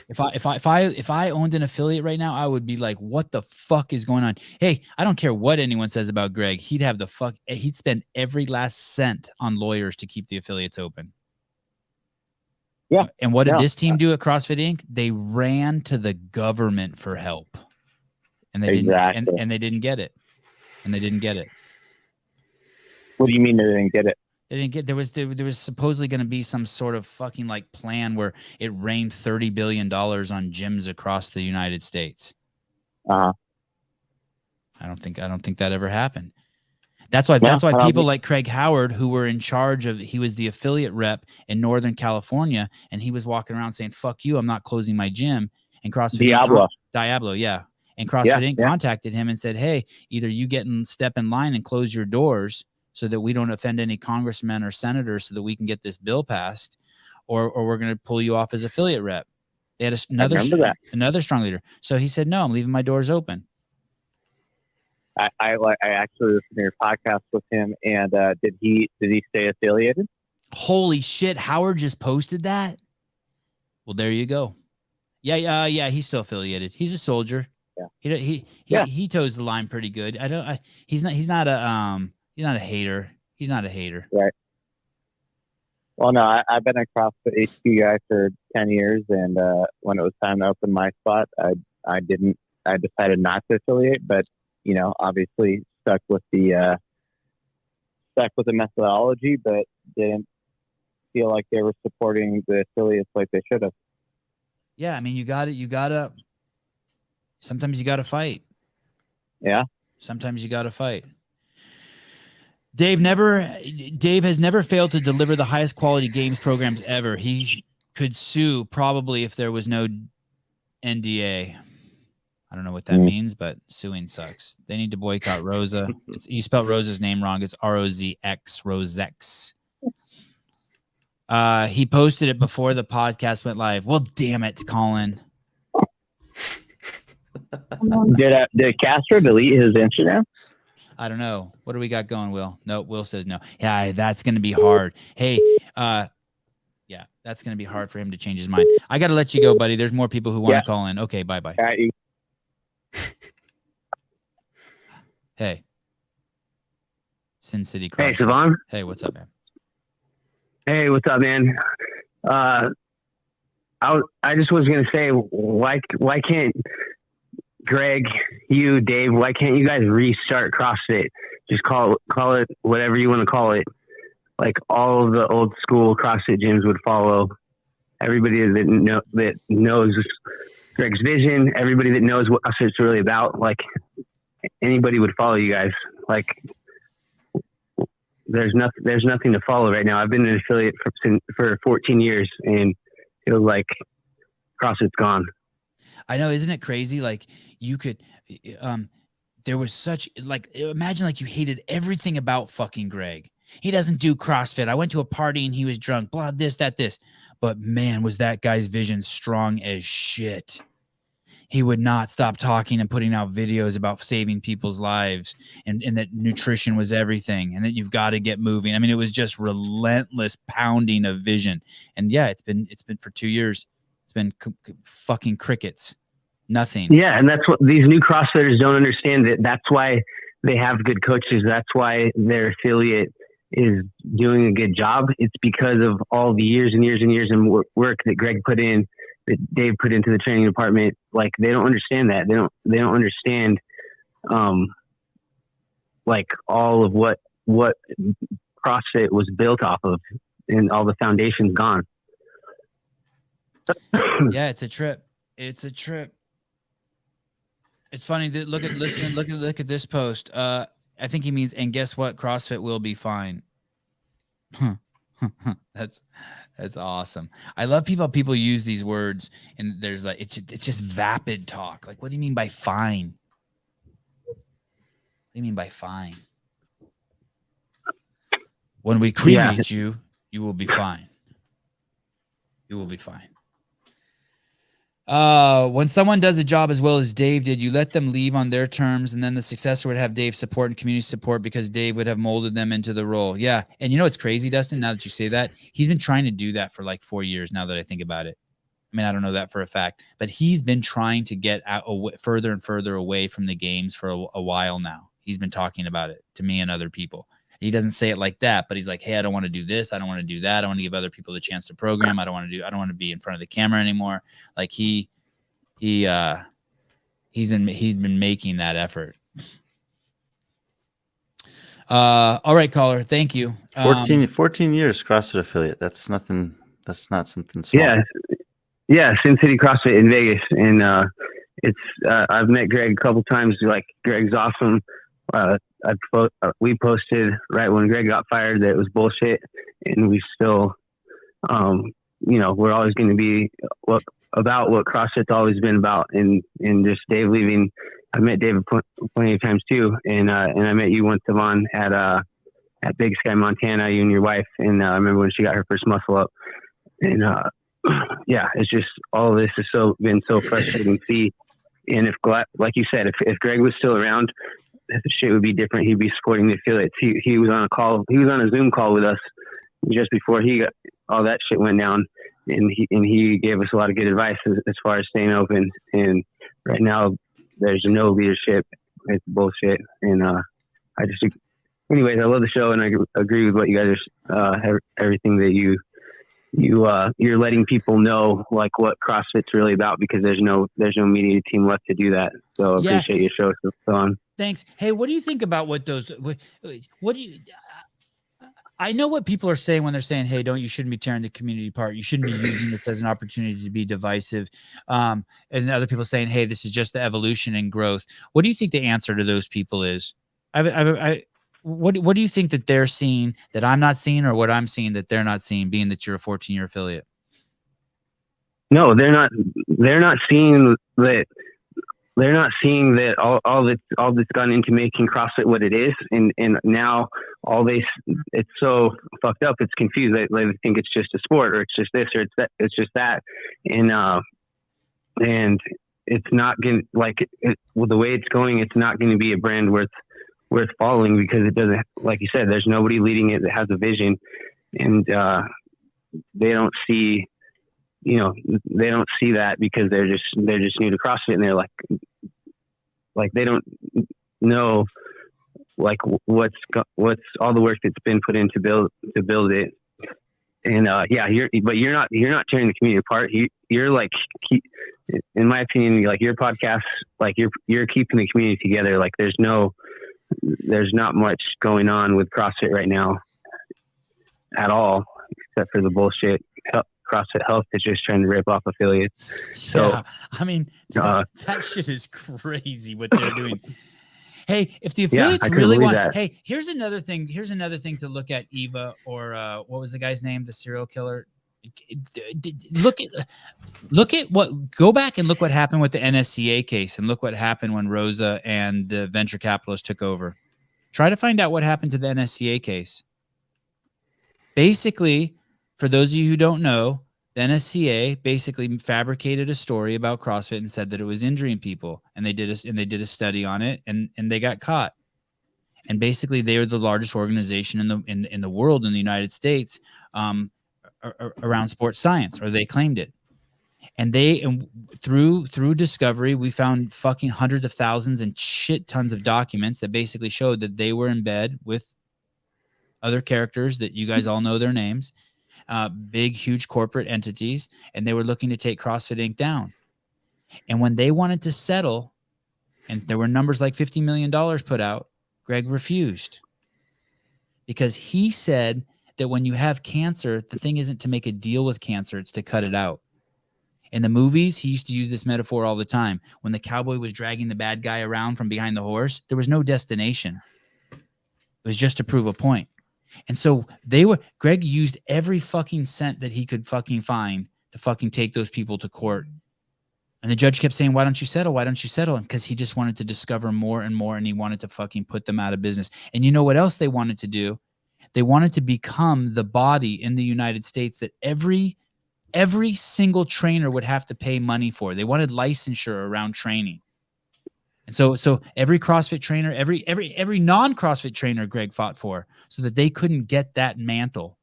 If I owned an affiliate right now, I would be like, what the fuck is going on? Hey, I don't care what anyone says about Greg. He'd spend every last cent on lawyers to keep the affiliates open. Yeah. And what did this team do at CrossFit Inc.? They ran to the government for help. And they didn't and they didn't get it. And they didn't get it. What do you mean they didn't get it? They didn't get there was supposedly going to be some sort of fucking like plan where it rained $30 billion on gyms across the United States. Uh-huh. I don't think that ever happened. That's why people like Craig Howard, who were in charge of, he was the affiliate rep in Northern California, and he was walking around saying, "Fuck you, I'm not closing my gym." And CrossFit Diablo, yeah. And CrossFit Inc. contacted him and said, "Hey, either you step in line and close your doors so that we don't offend any congressmen or senators so that we can get this bill passed, or we're going to pull you off as affiliate rep." They had another strong leader. So he said, "No, I'm leaving my doors open." I actually listened to your podcast with him, and did he stay affiliated? Holy shit! Howard just posted that. Well, there you go. Yeah, he's still affiliated. He's a soldier. Yeah, he toes the line pretty good. He's not a hater. He's not a hater. Right. Well, no, I've been a CrossFit HQ guy for 10 years, and when it was time to open my spot, I decided not to affiliate, but obviously stuck with the methodology, but didn't feel like they were supporting the affiliates like they should have. Yeah, I mean, you gotta. Sometimes you gotta fight. Yeah. Sometimes you gotta fight. Dave has never failed to deliver the highest quality games programs ever. He could sue probably if there was no NDA. I don't know what that means, but suing sucks. They need to boycott Rosa. You spelled Rosa's name wrong. It's ROZX, Rosex. He posted it before the podcast went live. Well, damn it, Colin. Did Castro delete his Instagram? I don't know. What do we got going, Will? No, Will says no. Yeah, that's going to be hard. Hey, yeah, that's going to be hard for him to change his mind. I got to let you go, buddy. There's more people who want to call in. Okay, bye-bye. All right. Hey. Sin City CrossFit. Hey, Siobhan. Hey, what's up, man? Hey, what's up, man? I just was going to say, why can't Greg, you, Dave, why can't you guys restart CrossFit? Just call it whatever you want to call it. Like all of the old school CrossFit gyms would follow. Everybody that knows Greg's vision, everybody that knows what CrossFit's really about, like anybody would follow you guys. Like there's nothing to follow right now. I've been an affiliate for 14 years, and it was like CrossFit's gone. I know, isn't it crazy? Like you could, there was such imagine like you hated everything about fucking Greg. He doesn't do CrossFit. I went to a party and he was drunk, blah, this. But man, was that guy's vision strong as shit. He would not stop talking and putting out videos about saving people's lives and that nutrition was everything and that you've got to get moving. I mean, it was just relentless pounding of vision. And yeah, it's been for 2 years. It's been fucking crickets. Nothing. Yeah, and that's what these new CrossFitters don't understand. That's why they have good coaches. That's why their affiliate is doing a good job. It's because of all the years and years and years and work that Greg put in, that Dave put into the training department. Like they don't understand that. They don't understand, like all of what CrossFit was built off of. and all the foundation's gone. Yeah, it's a trip. It's a trip. It's funny that look at this post. I think he means, and guess what? CrossFit will be fine. That's awesome. I love people use these words, and there's like it's just vapid talk. Like, what do you mean by fine? What do you mean by fine? When we cremate you, you will be fine. You will be fine. When someone does a job as well as Dave did, you let them leave on their terms, and then the successor would have Dave's support and community support because Dave would have molded them into the role. Yeah. And you know what's crazy, Dustin? Now that you say that, he's been trying to do that for like 4 years now that I think about it. I mean, I don't know that for a fact, but he's been trying to get out further and further away from the games for a while now. He's been talking about it to me and other people. He doesn't say it like that, but he's like, hey, I don't want to do this. I don't want to do that. I want to give other people the chance to program. I don't want to be in front of the camera anymore. Like he's been making that effort. All right, caller. Thank you. 14 years CrossFit affiliate. That's nothing. That's not something small. Yeah. Sin City CrossFit in Vegas. And, I've met Greg a couple times. Like, Greg's awesome. We posted right when Greg got fired that it was bullshit, and we still, we're always going to be about what CrossFit's always been about. And just Dave leaving, I met David plenty of times too, and I met you once, Devon, at Big Sky, Montana. You and your wife, and I remember when she got her first muscle up, and it's just all of this has been so frustrating to see. And if, like you said, if Greg was still around, the shit would be different. He'd be supporting the affiliates. He was on a call. He was on a Zoom call with us just before all that shit went down, and he gave us a lot of good advice as far as staying open. And right now, there's no leadership. It's bullshit. And anyways, I love the show, and I agree with what you guys are. Everything that you're letting people know, like, what CrossFit's really about, because there's no media team left to do that. So I appreciate your show so on. Thanks. Hey, what do you think about what do you, I know what people are saying when they're saying, hey, you shouldn't be tearing the community apart. You shouldn't be using this as an opportunity to be divisive. And other people saying, hey, this is just the evolution and growth. What do you think the answer to those people is? What do you think that they're seeing that I'm not seeing, or what I'm seeing that they're not seeing, being that you're a 14-year affiliate? No, they're not seeing that. They're not seeing that all that's gone into making CrossFit what it is, and now it's so fucked up. It's confused. They think it's just a sport, or it's just this, or it's just that, and it's not going the way it's going. It's not going to be a brand worth following, because it doesn't, like you said, there's nobody leading it that has a vision, and they don't see. They don't see that because they're just new to CrossFit, and they're like they don't know like what's all the work that's been put in to build it. And you're not tearing the community apart. You're like, in my opinion, like, your podcast, like, you're keeping the community together. Like, there's not much going on with CrossFit right now at all, except for the bullshit CrossFit Health is just trying to rip off affiliates. So, yeah, I mean, that shit is crazy what they're doing. Hey, if the affiliates really want, hey, here's another thing to look at, Eva, or what was the guy's name? The serial killer. Go back and look what happened with the NSCA case, and look what happened when Rosa and the venture capitalists took over. Try to find out what happened to the NSCA case. Basically, for those of you who don't know, the NSCA basically fabricated a story about CrossFit and said that it was injuring people, and they did a study on it, and they got caught. And basically, they are the largest organization in the world, in the United States, around sports science, or they claimed it. And through discovery, we found fucking hundreds of thousands and shit tons of documents that basically showed that they were in bed with other characters that you guys all know their names. Big, huge corporate entities, and they were looking to take CrossFit Inc. down. And when they wanted to settle, and there were numbers like $50 million put out, Greg refused, because he said that when you have cancer, the thing isn't to make a deal with cancer, it's to cut it out. In the movies, he used to use this metaphor all the time. When the cowboy was dragging the bad guy around from behind the horse, there was no destination. It was just to prove a point. And so Greg used every fucking cent that he could fucking find to fucking take those people to court. And the judge kept saying, why don't you settle? Why don't you settle? And because he just wanted to discover more and more, and he wanted to fucking put them out of business. And you know what else they wanted to do? They wanted to become the body in the United States that every single trainer would have to pay money for. They wanted licensure around training. And so every CrossFit trainer, every non-CrossFit trainer Greg fought for, so that they couldn't get that mantle.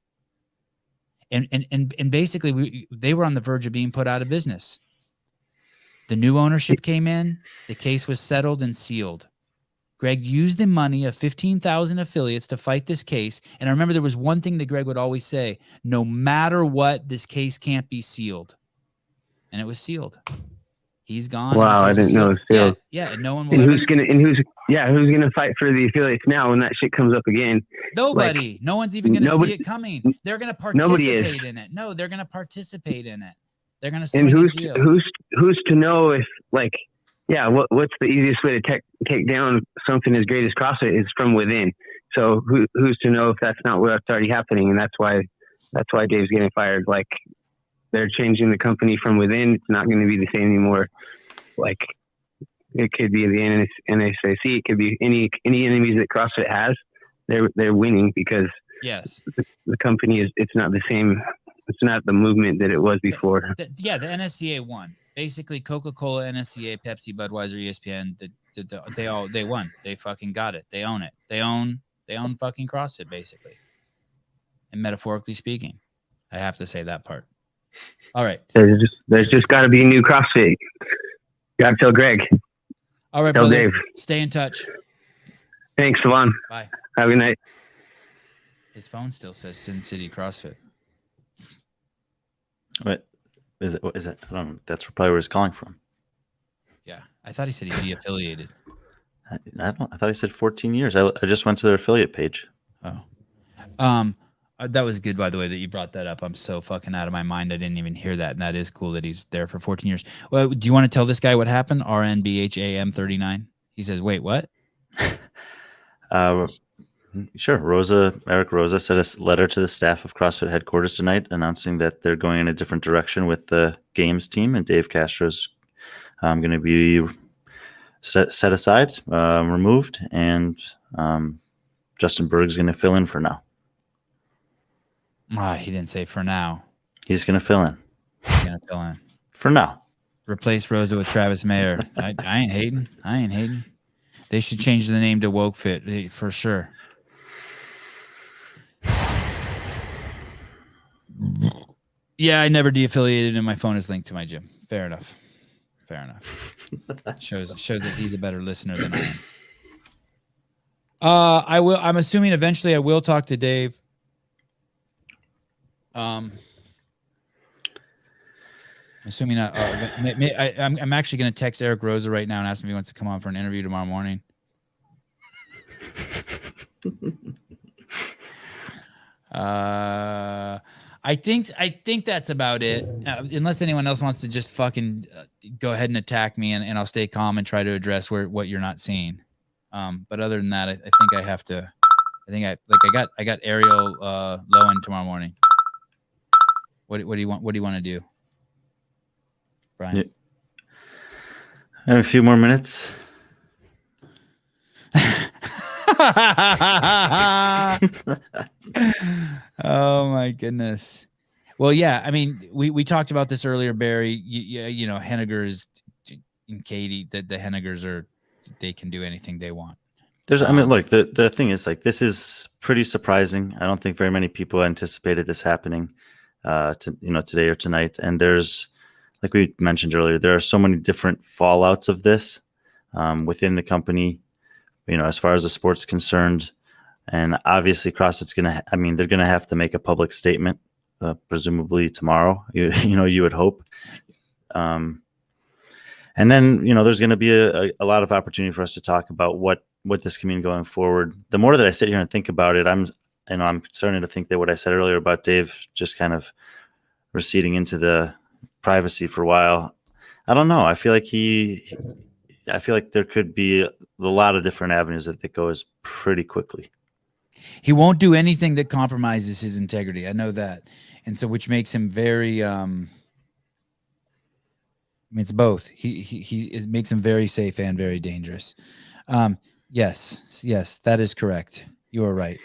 And basically they were on the verge of being put out of business. The new ownership came in, the case was settled and sealed. Greg used the money of 15,000 affiliates to fight this case. And I remember there was one thing that Greg would always say: no matter what, this case can't be sealed. And it was sealed. He's gone. Wow, I didn't know it was sealed. Yeah, and no one will. And who's gonna fight for the affiliates now when that shit comes up again? Nobody. Like, no one's even gonna see it coming. They're gonna participate in it. No, they're gonna participate in it. They're gonna swing a deal. Who's to know if, like, what's the easiest way to take down something as great as CrossFit is from within. So who's to know if that's not what's already happening? And that's why Dave's getting fired. Like, they're changing the company from within. It's not going to be the same anymore. Like, it could be the NSAC. It could be any enemies that CrossFit has. They're winning because yes, the company it's not the same. It's not the movement that it was before. The NSCA won. Basically, Coca-Cola, NSCA, Pepsi, Budweiser, ESPN, they won. They fucking got it. They own it. They own fucking CrossFit, basically. And metaphorically speaking, I have to say that part. All right. There's just got to be a new CrossFit. Got to tell Greg. All right, tell brother. Dave. Stay in touch. Thanks, Savon. Bye. Have a good night. His phone still says Sin City CrossFit. What is it? What is it? I don't know. That's probably where he's calling from. Yeah, I thought he said he de-affiliated. I thought he said 14 years. I just went to their affiliate page. Oh, that was good, by the way, that you brought that up. I'm so fucking out of my mind. I didn't even hear that, and that is cool that he's there for 14 years. Well, do you want to tell this guy what happened? RNBHAM39. He says, "Wait, what?" Sure. Eric Rosa sent a letter to the staff of CrossFit headquarters tonight announcing that they're going in a different direction with the games team, and Dave Castro's going to be set aside, removed, and Justin Berg's going to fill in for now. He didn't say for now. He's going to fill in. He's going to fill in. For now. Replace Rosa with Travis Mayer. I ain't hating. They should change the name to WokeFit for sure. Yeah, I never de-affiliated, and my phone is linked to my gym. Fair enough. Shows that he's a better listener than I am. I'm assuming eventually I will talk to Dave. Assuming I'm actually going to text Eric Rosa right now and ask him if he wants to come on for an interview tomorrow morning. I think that's about it. Unless anyone else wants to just fucking go ahead and attack me, and I'll stay calm and try to address what you're not seeing. But other than that, I think I have to. I got Ariel Lowen tomorrow morning. What do you want? What do you want to do, Brian? Yeah. I have a few more minutes. Oh my goodness. Well, yeah, I mean, we talked about this earlier, Barry. You know, Henniger's and Katie, the Hennigers they can do anything they want. I mean, look, the thing is, like, this is pretty surprising. I don't think very many people anticipated this happening today or tonight. And there's, like we mentioned earlier, there are so many different fallouts of this within the company, as far as the sport's concerned. And obviously CrossFit's they're going to have to make a public statement, presumably tomorrow, you would hope. And then, there's going to be a lot of opportunity for us to talk about what this can mean going forward. The more that I sit here and think about it, I'm starting to think that what I said earlier about Dave just kind of receding into the privacy for a while. I don't know. I feel like there could be a lot of different avenues that goes pretty quickly. He won't do anything that compromises his integrity. I know that. And so, which makes him very, it's both. It makes him very safe and very dangerous. Yes, that is correct. You are right.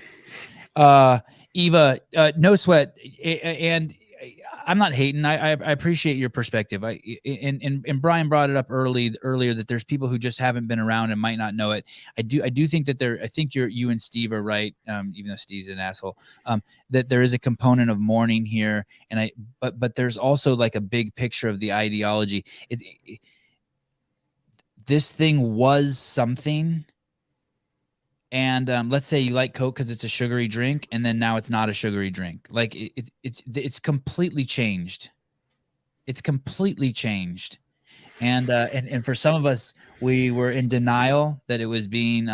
Eva, no sweat. And I'm not hating. I appreciate your perspective. And Brian brought it up earlier that there's people who just haven't been around and might not know it. I do think that I think you and Steve are right. Even though Steve's an asshole, that there is a component of mourning here. But there's also like a big picture of the ideology. This thing was something. And let's say you like Coke because it's a sugary drink, and then now it's not a sugary drink. Like it's completely changed. It's completely changed. And for some of us, we were in denial that it was being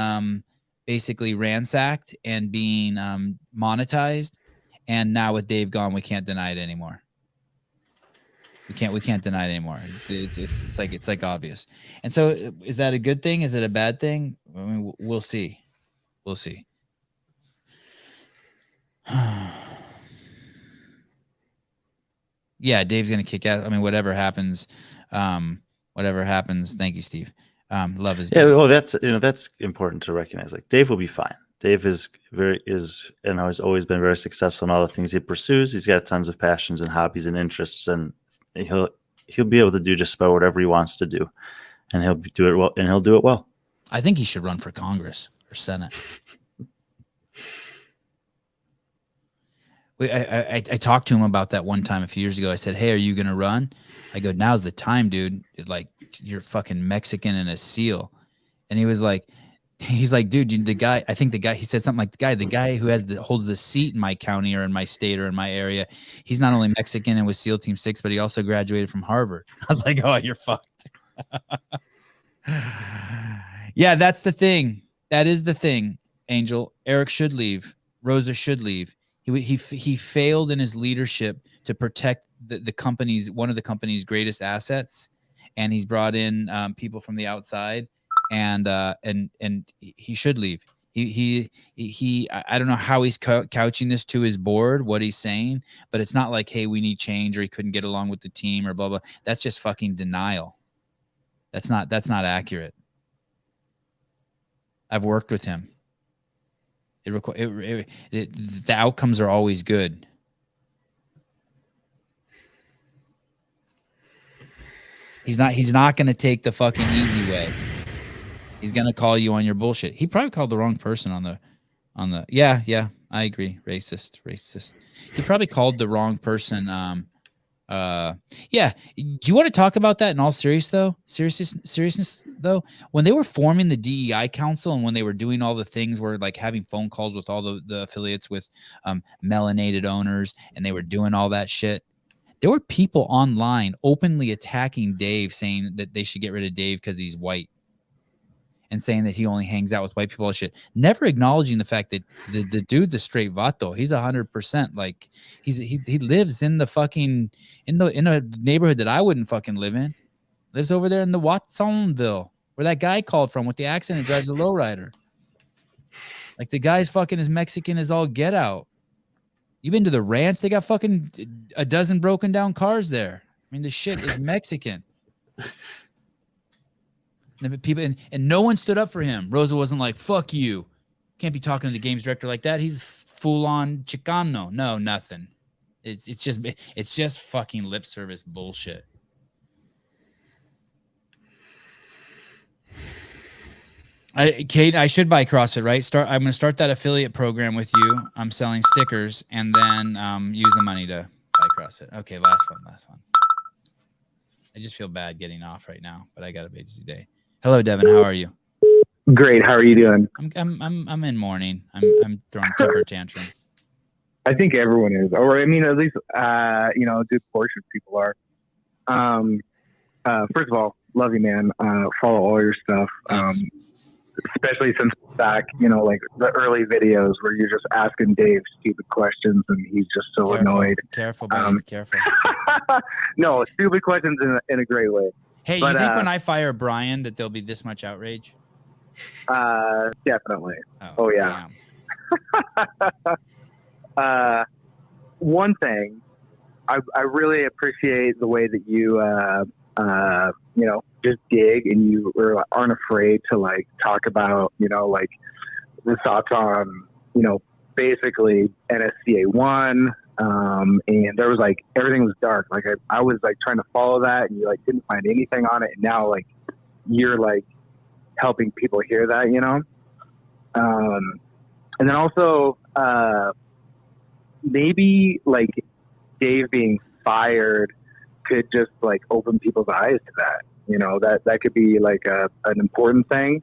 basically ransacked and being monetized. And now with Dave gone, we can't deny it anymore. We can't deny it anymore. It's like obvious. And so, is that a good thing? Is it a bad thing? I mean, we'll see. We'll see. Yeah, Dave's gonna kick out. I mean, whatever happens. Thank you, Steve. Love is Dave. Well, that's important to recognize. Like Dave will be fine. Dave has always been very successful in all the things he pursues. He's got tons of passions and hobbies and interests, and he'll be able to do just about whatever he wants to do, and he'll do it well. And he'll do it well. I think he should run for Congress or Senate. I talked to him about that one time a few years ago. I said, "Hey, are you gonna run?" I go, "Now's the time, dude. Like, you're fucking Mexican and a SEAL." And he's like, "Dude, the guy." I think he said something like, "The guy who holds the seat in my county or in my state or in my area, he's not only Mexican and was SEAL Team 6, but he also graduated from Harvard." I was like, "Oh, you're fucked." Yeah, that's the thing. That is the thing, Angel. Eric should leave. Rosa should leave. He failed in his leadership to protect the company's one of the company's greatest assets, and he's brought in people from the outside, and he should leave. I don't know how he's couching this to his board, what he's saying, but it's not like, hey, we need change, or he couldn't get along with the team, or blah blah. That's just fucking denial. That's not accurate. I've worked with him. The outcomes are always good. He's not going to take the fucking easy way. He's going to call you on your bullshit. He probably called the wrong person on the. Yeah, I agree. Racist. He probably called the wrong person. Yeah. Do you want to talk about that in all seriousness though? When they were forming the DEI council and when they were doing all the things where like having phone calls with all the affiliates with melanated owners, and they were doing all that shit, there were people online openly attacking Dave, saying that they should get rid of Dave because he's white, and saying that he only hangs out with white people and shit, never acknowledging the fact that the dude's a straight vato. He's 100%. Like he lives in the fucking in a neighborhood that I wouldn't fucking live in. Lives over there in the Watsonville, where that guy called from with the accent and drives a lowrider. Like the guy's fucking as Mexican as all get out. You been to the ranch? They got fucking a dozen broken down cars there. I mean, the shit is Mexican. People and no one stood up for him. Rosa wasn't like, "Fuck you, can't be talking to the games director like that. He's full on Chicano." No, nothing. It's just fucking lip service bullshit. Kate, I should buy CrossFit, right? I'm gonna start that affiliate program with you. I'm selling stickers and then use the money to buy CrossFit. Okay, last one. I just feel bad getting off right now, but I got a busy day. Hello, Devin. How are you? Great. How are you doing? I'm in mourning. I'm throwing temper tantrum. I think everyone is, or I mean, at least a good portion of people are. First of all, love you, man. Follow all your stuff. especially since back, like the early videos where you're just asking Dave stupid questions and he's just so annoyed. Careful, buddy. Careful. No, stupid questions in a great way. Hey, But, you think when I fire Brian that there'll be this much outrage? Definitely. Oh yeah. One thing, I really appreciate the way that you, just dig and you aren't afraid to like talk about, like the thoughts on, basically NSCA 1. And there was like, everything was dark. Like I was like trying to follow that and you like didn't find anything on it. And now like you're like helping people hear that, and then also, maybe like Dave being fired could just like open people's eyes to that, that could be like an important thing.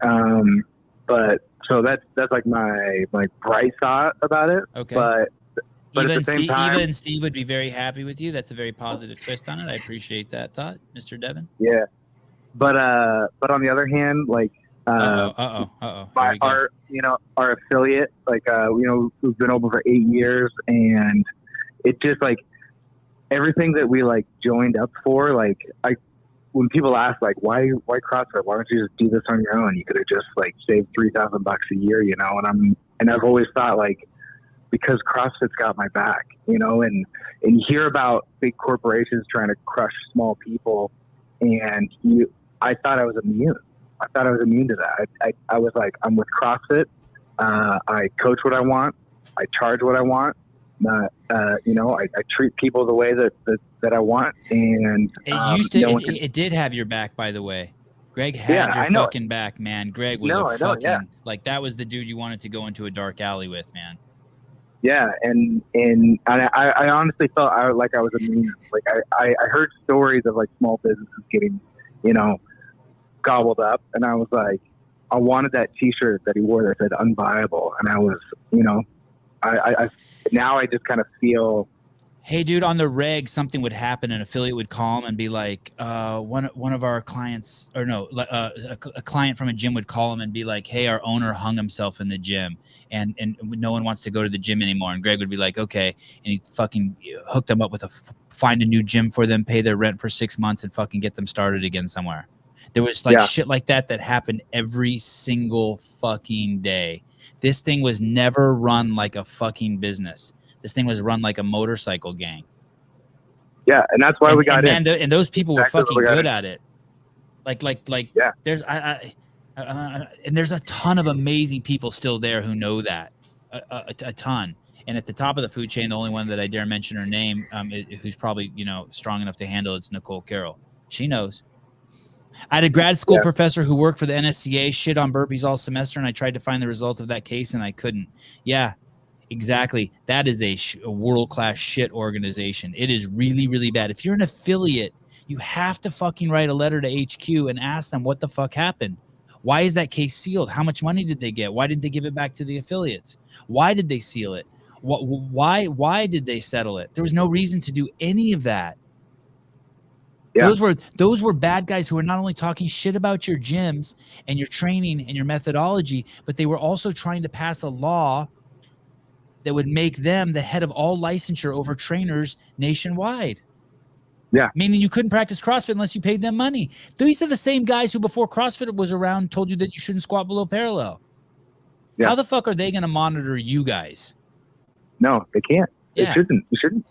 But so that's like my bright thought about it. Okay. But Eva at the same time, Eva and Steve would be very happy with you. That's a very positive twist on it. I appreciate that thought, Mr. Devin. yeah. But on the other hand, like, our affiliate, like, we've been open for 8 years and it just like everything that we like joined up for, like when people ask like, why CrossFit? Why don't you just do this on your own? You could have just like saved $3,000 a year, and I've always thought like, because CrossFit's got my back, and you hear about big corporations trying to crush small people and I thought I was immune. I thought I was immune to that. I was like, I'm with CrossFit. I coach what I want. I charge what I want. I treat people the way that I want. And it did have your back, by the way. Greg had your fucking back, man. Greg was like, that was the dude you wanted to go into a dark alley with, man. Yeah, and I honestly felt like I was immune. Like I heard stories of like small businesses getting, gobbled up, and I was like, I wanted that T-shirt that he wore that said "unviable," and I was, I now I just kind of feel. Hey, dude, on the reg, something would happen. An affiliate would call him and be like, one of our clients, or no, a client from a gym would call him and be like, hey, our owner hung himself in the gym and no one wants to go to the gym anymore. And Greg would be like, okay. And he fucking hooked them up with find a new gym for them, pay their rent for 6 months and fucking get them started again somewhere. There was like shit like that happened every single fucking day. This thing was never run like a fucking business. This thing was run like a motorcycle gang. Yeah, and that's why we got in. And those people were fucking good at it. Like yeah. There's and there's a ton of amazing people still there who know that. A ton. And at the top of the food chain, the only one that I dare mention her name, who's probably strong enough to handle it's Nicole Carroll. She knows. I had a grad school professor who worked for the NSCA, shit on burpees all semester, and I tried to find the results of that case, and I couldn't. Yeah, exactly. That is a world-class shit organization. It is really, really bad. If you're an affiliate, you have to fucking write a letter to HQ and ask them what the fuck happened. Why is that case sealed? How much money did they get? Why didn't they give it back to the affiliates? Why did they seal it? Why did they settle it? There was no reason to do any of that. Yeah. Those were bad guys who were not only talking shit about your gyms and your training and your methodology, but they were also trying to pass a law that would make them the head of all licensure over trainers nationwide. Yeah. Meaning you couldn't practice CrossFit unless you paid them money. These are the same guys who before CrossFit was around told you that you shouldn't squat below parallel. Yeah. How the fuck are they going to monitor you guys? No, they can't. Yeah. They shouldn't.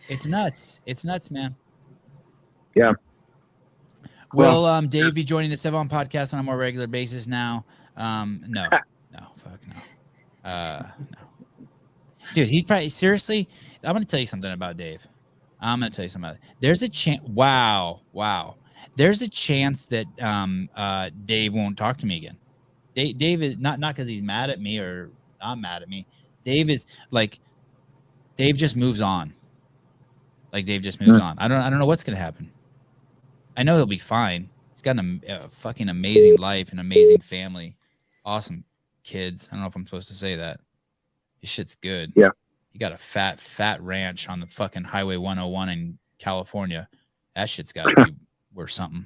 It's nuts. It's nuts, man. Yeah. Will Dave be joining the Sevon podcast on a more regular basis now? No. Fuck no. No. Dude, he's probably seriously. I'm gonna tell you something about Dave. There's a chance. Wow. There's a chance that Dave won't talk to me again. Dave is not because he's mad at me or not mad at me. Dave just moves on. Like Dave just moves on. I don't know what's gonna happen. I know he'll be fine. He's got a fucking amazing life, an amazing family, awesome kids. I don't know if I'm supposed to say that. His shit's good. Yeah. He got a fat ranch on the fucking Highway 101 in California. That shit's got to be worth something.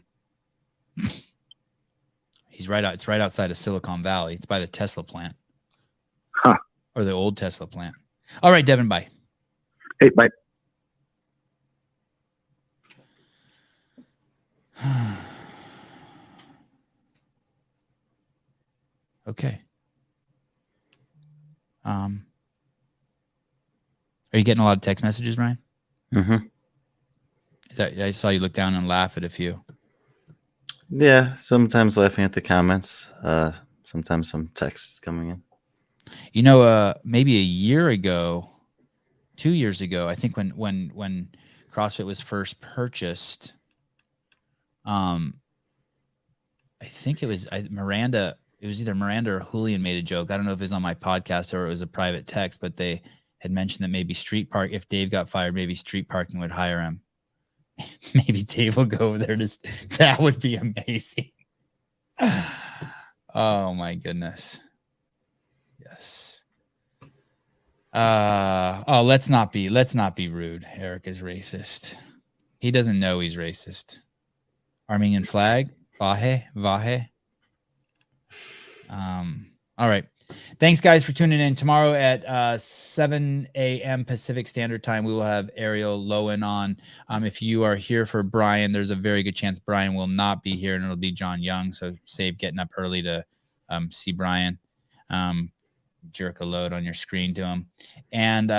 He's right out. It's right outside of Silicon Valley. It's by the Tesla plant. Huh. Or the old Tesla plant. All right, Devin, bye. Hey, bye. Okay. Are you getting a lot of text messages, Ryan? Mm-hmm. I saw you look down and laugh at a few. Yeah, sometimes laughing at the comments. Sometimes some texts coming in. You know, maybe a year ago, 2 years ago, I think when CrossFit was first purchased, I think it was Miranda. It was either Miranda or Julian made a joke. I don't know if it was on my podcast or it was a private text, but they had mentioned that maybe if Dave got fired, maybe street parking would hire him. Maybe Dave will go over there. That would be amazing. Oh my goodness. Yes. Let's not be rude. Eric is racist. He doesn't know he's racist. Armenian flag. Vahe. All right. Thanks, guys, for tuning in. Tomorrow at 7 a.m. Pacific Standard Time, we will have Ariel Lowen on. If you are here for Brian, there's a very good chance Brian will not be here, and it'll be John Young. So save getting up early to see Brian. Jerk a load on your screen to him. And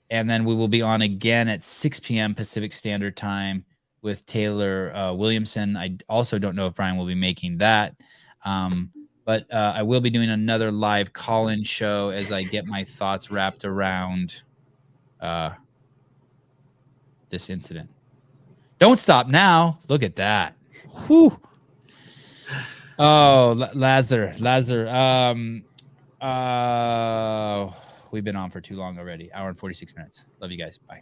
then we will be on again at 6 p.m. Pacific Standard Time with Taylor Williamson. I also don't know if Brian will be making that. But I will be doing another live call-in show as I get my thoughts wrapped around this incident. Don't stop now. Look at that. Whew. Oh, Lazar. We've been on for too long already. Hour and 46 minutes. Love you guys. Bye.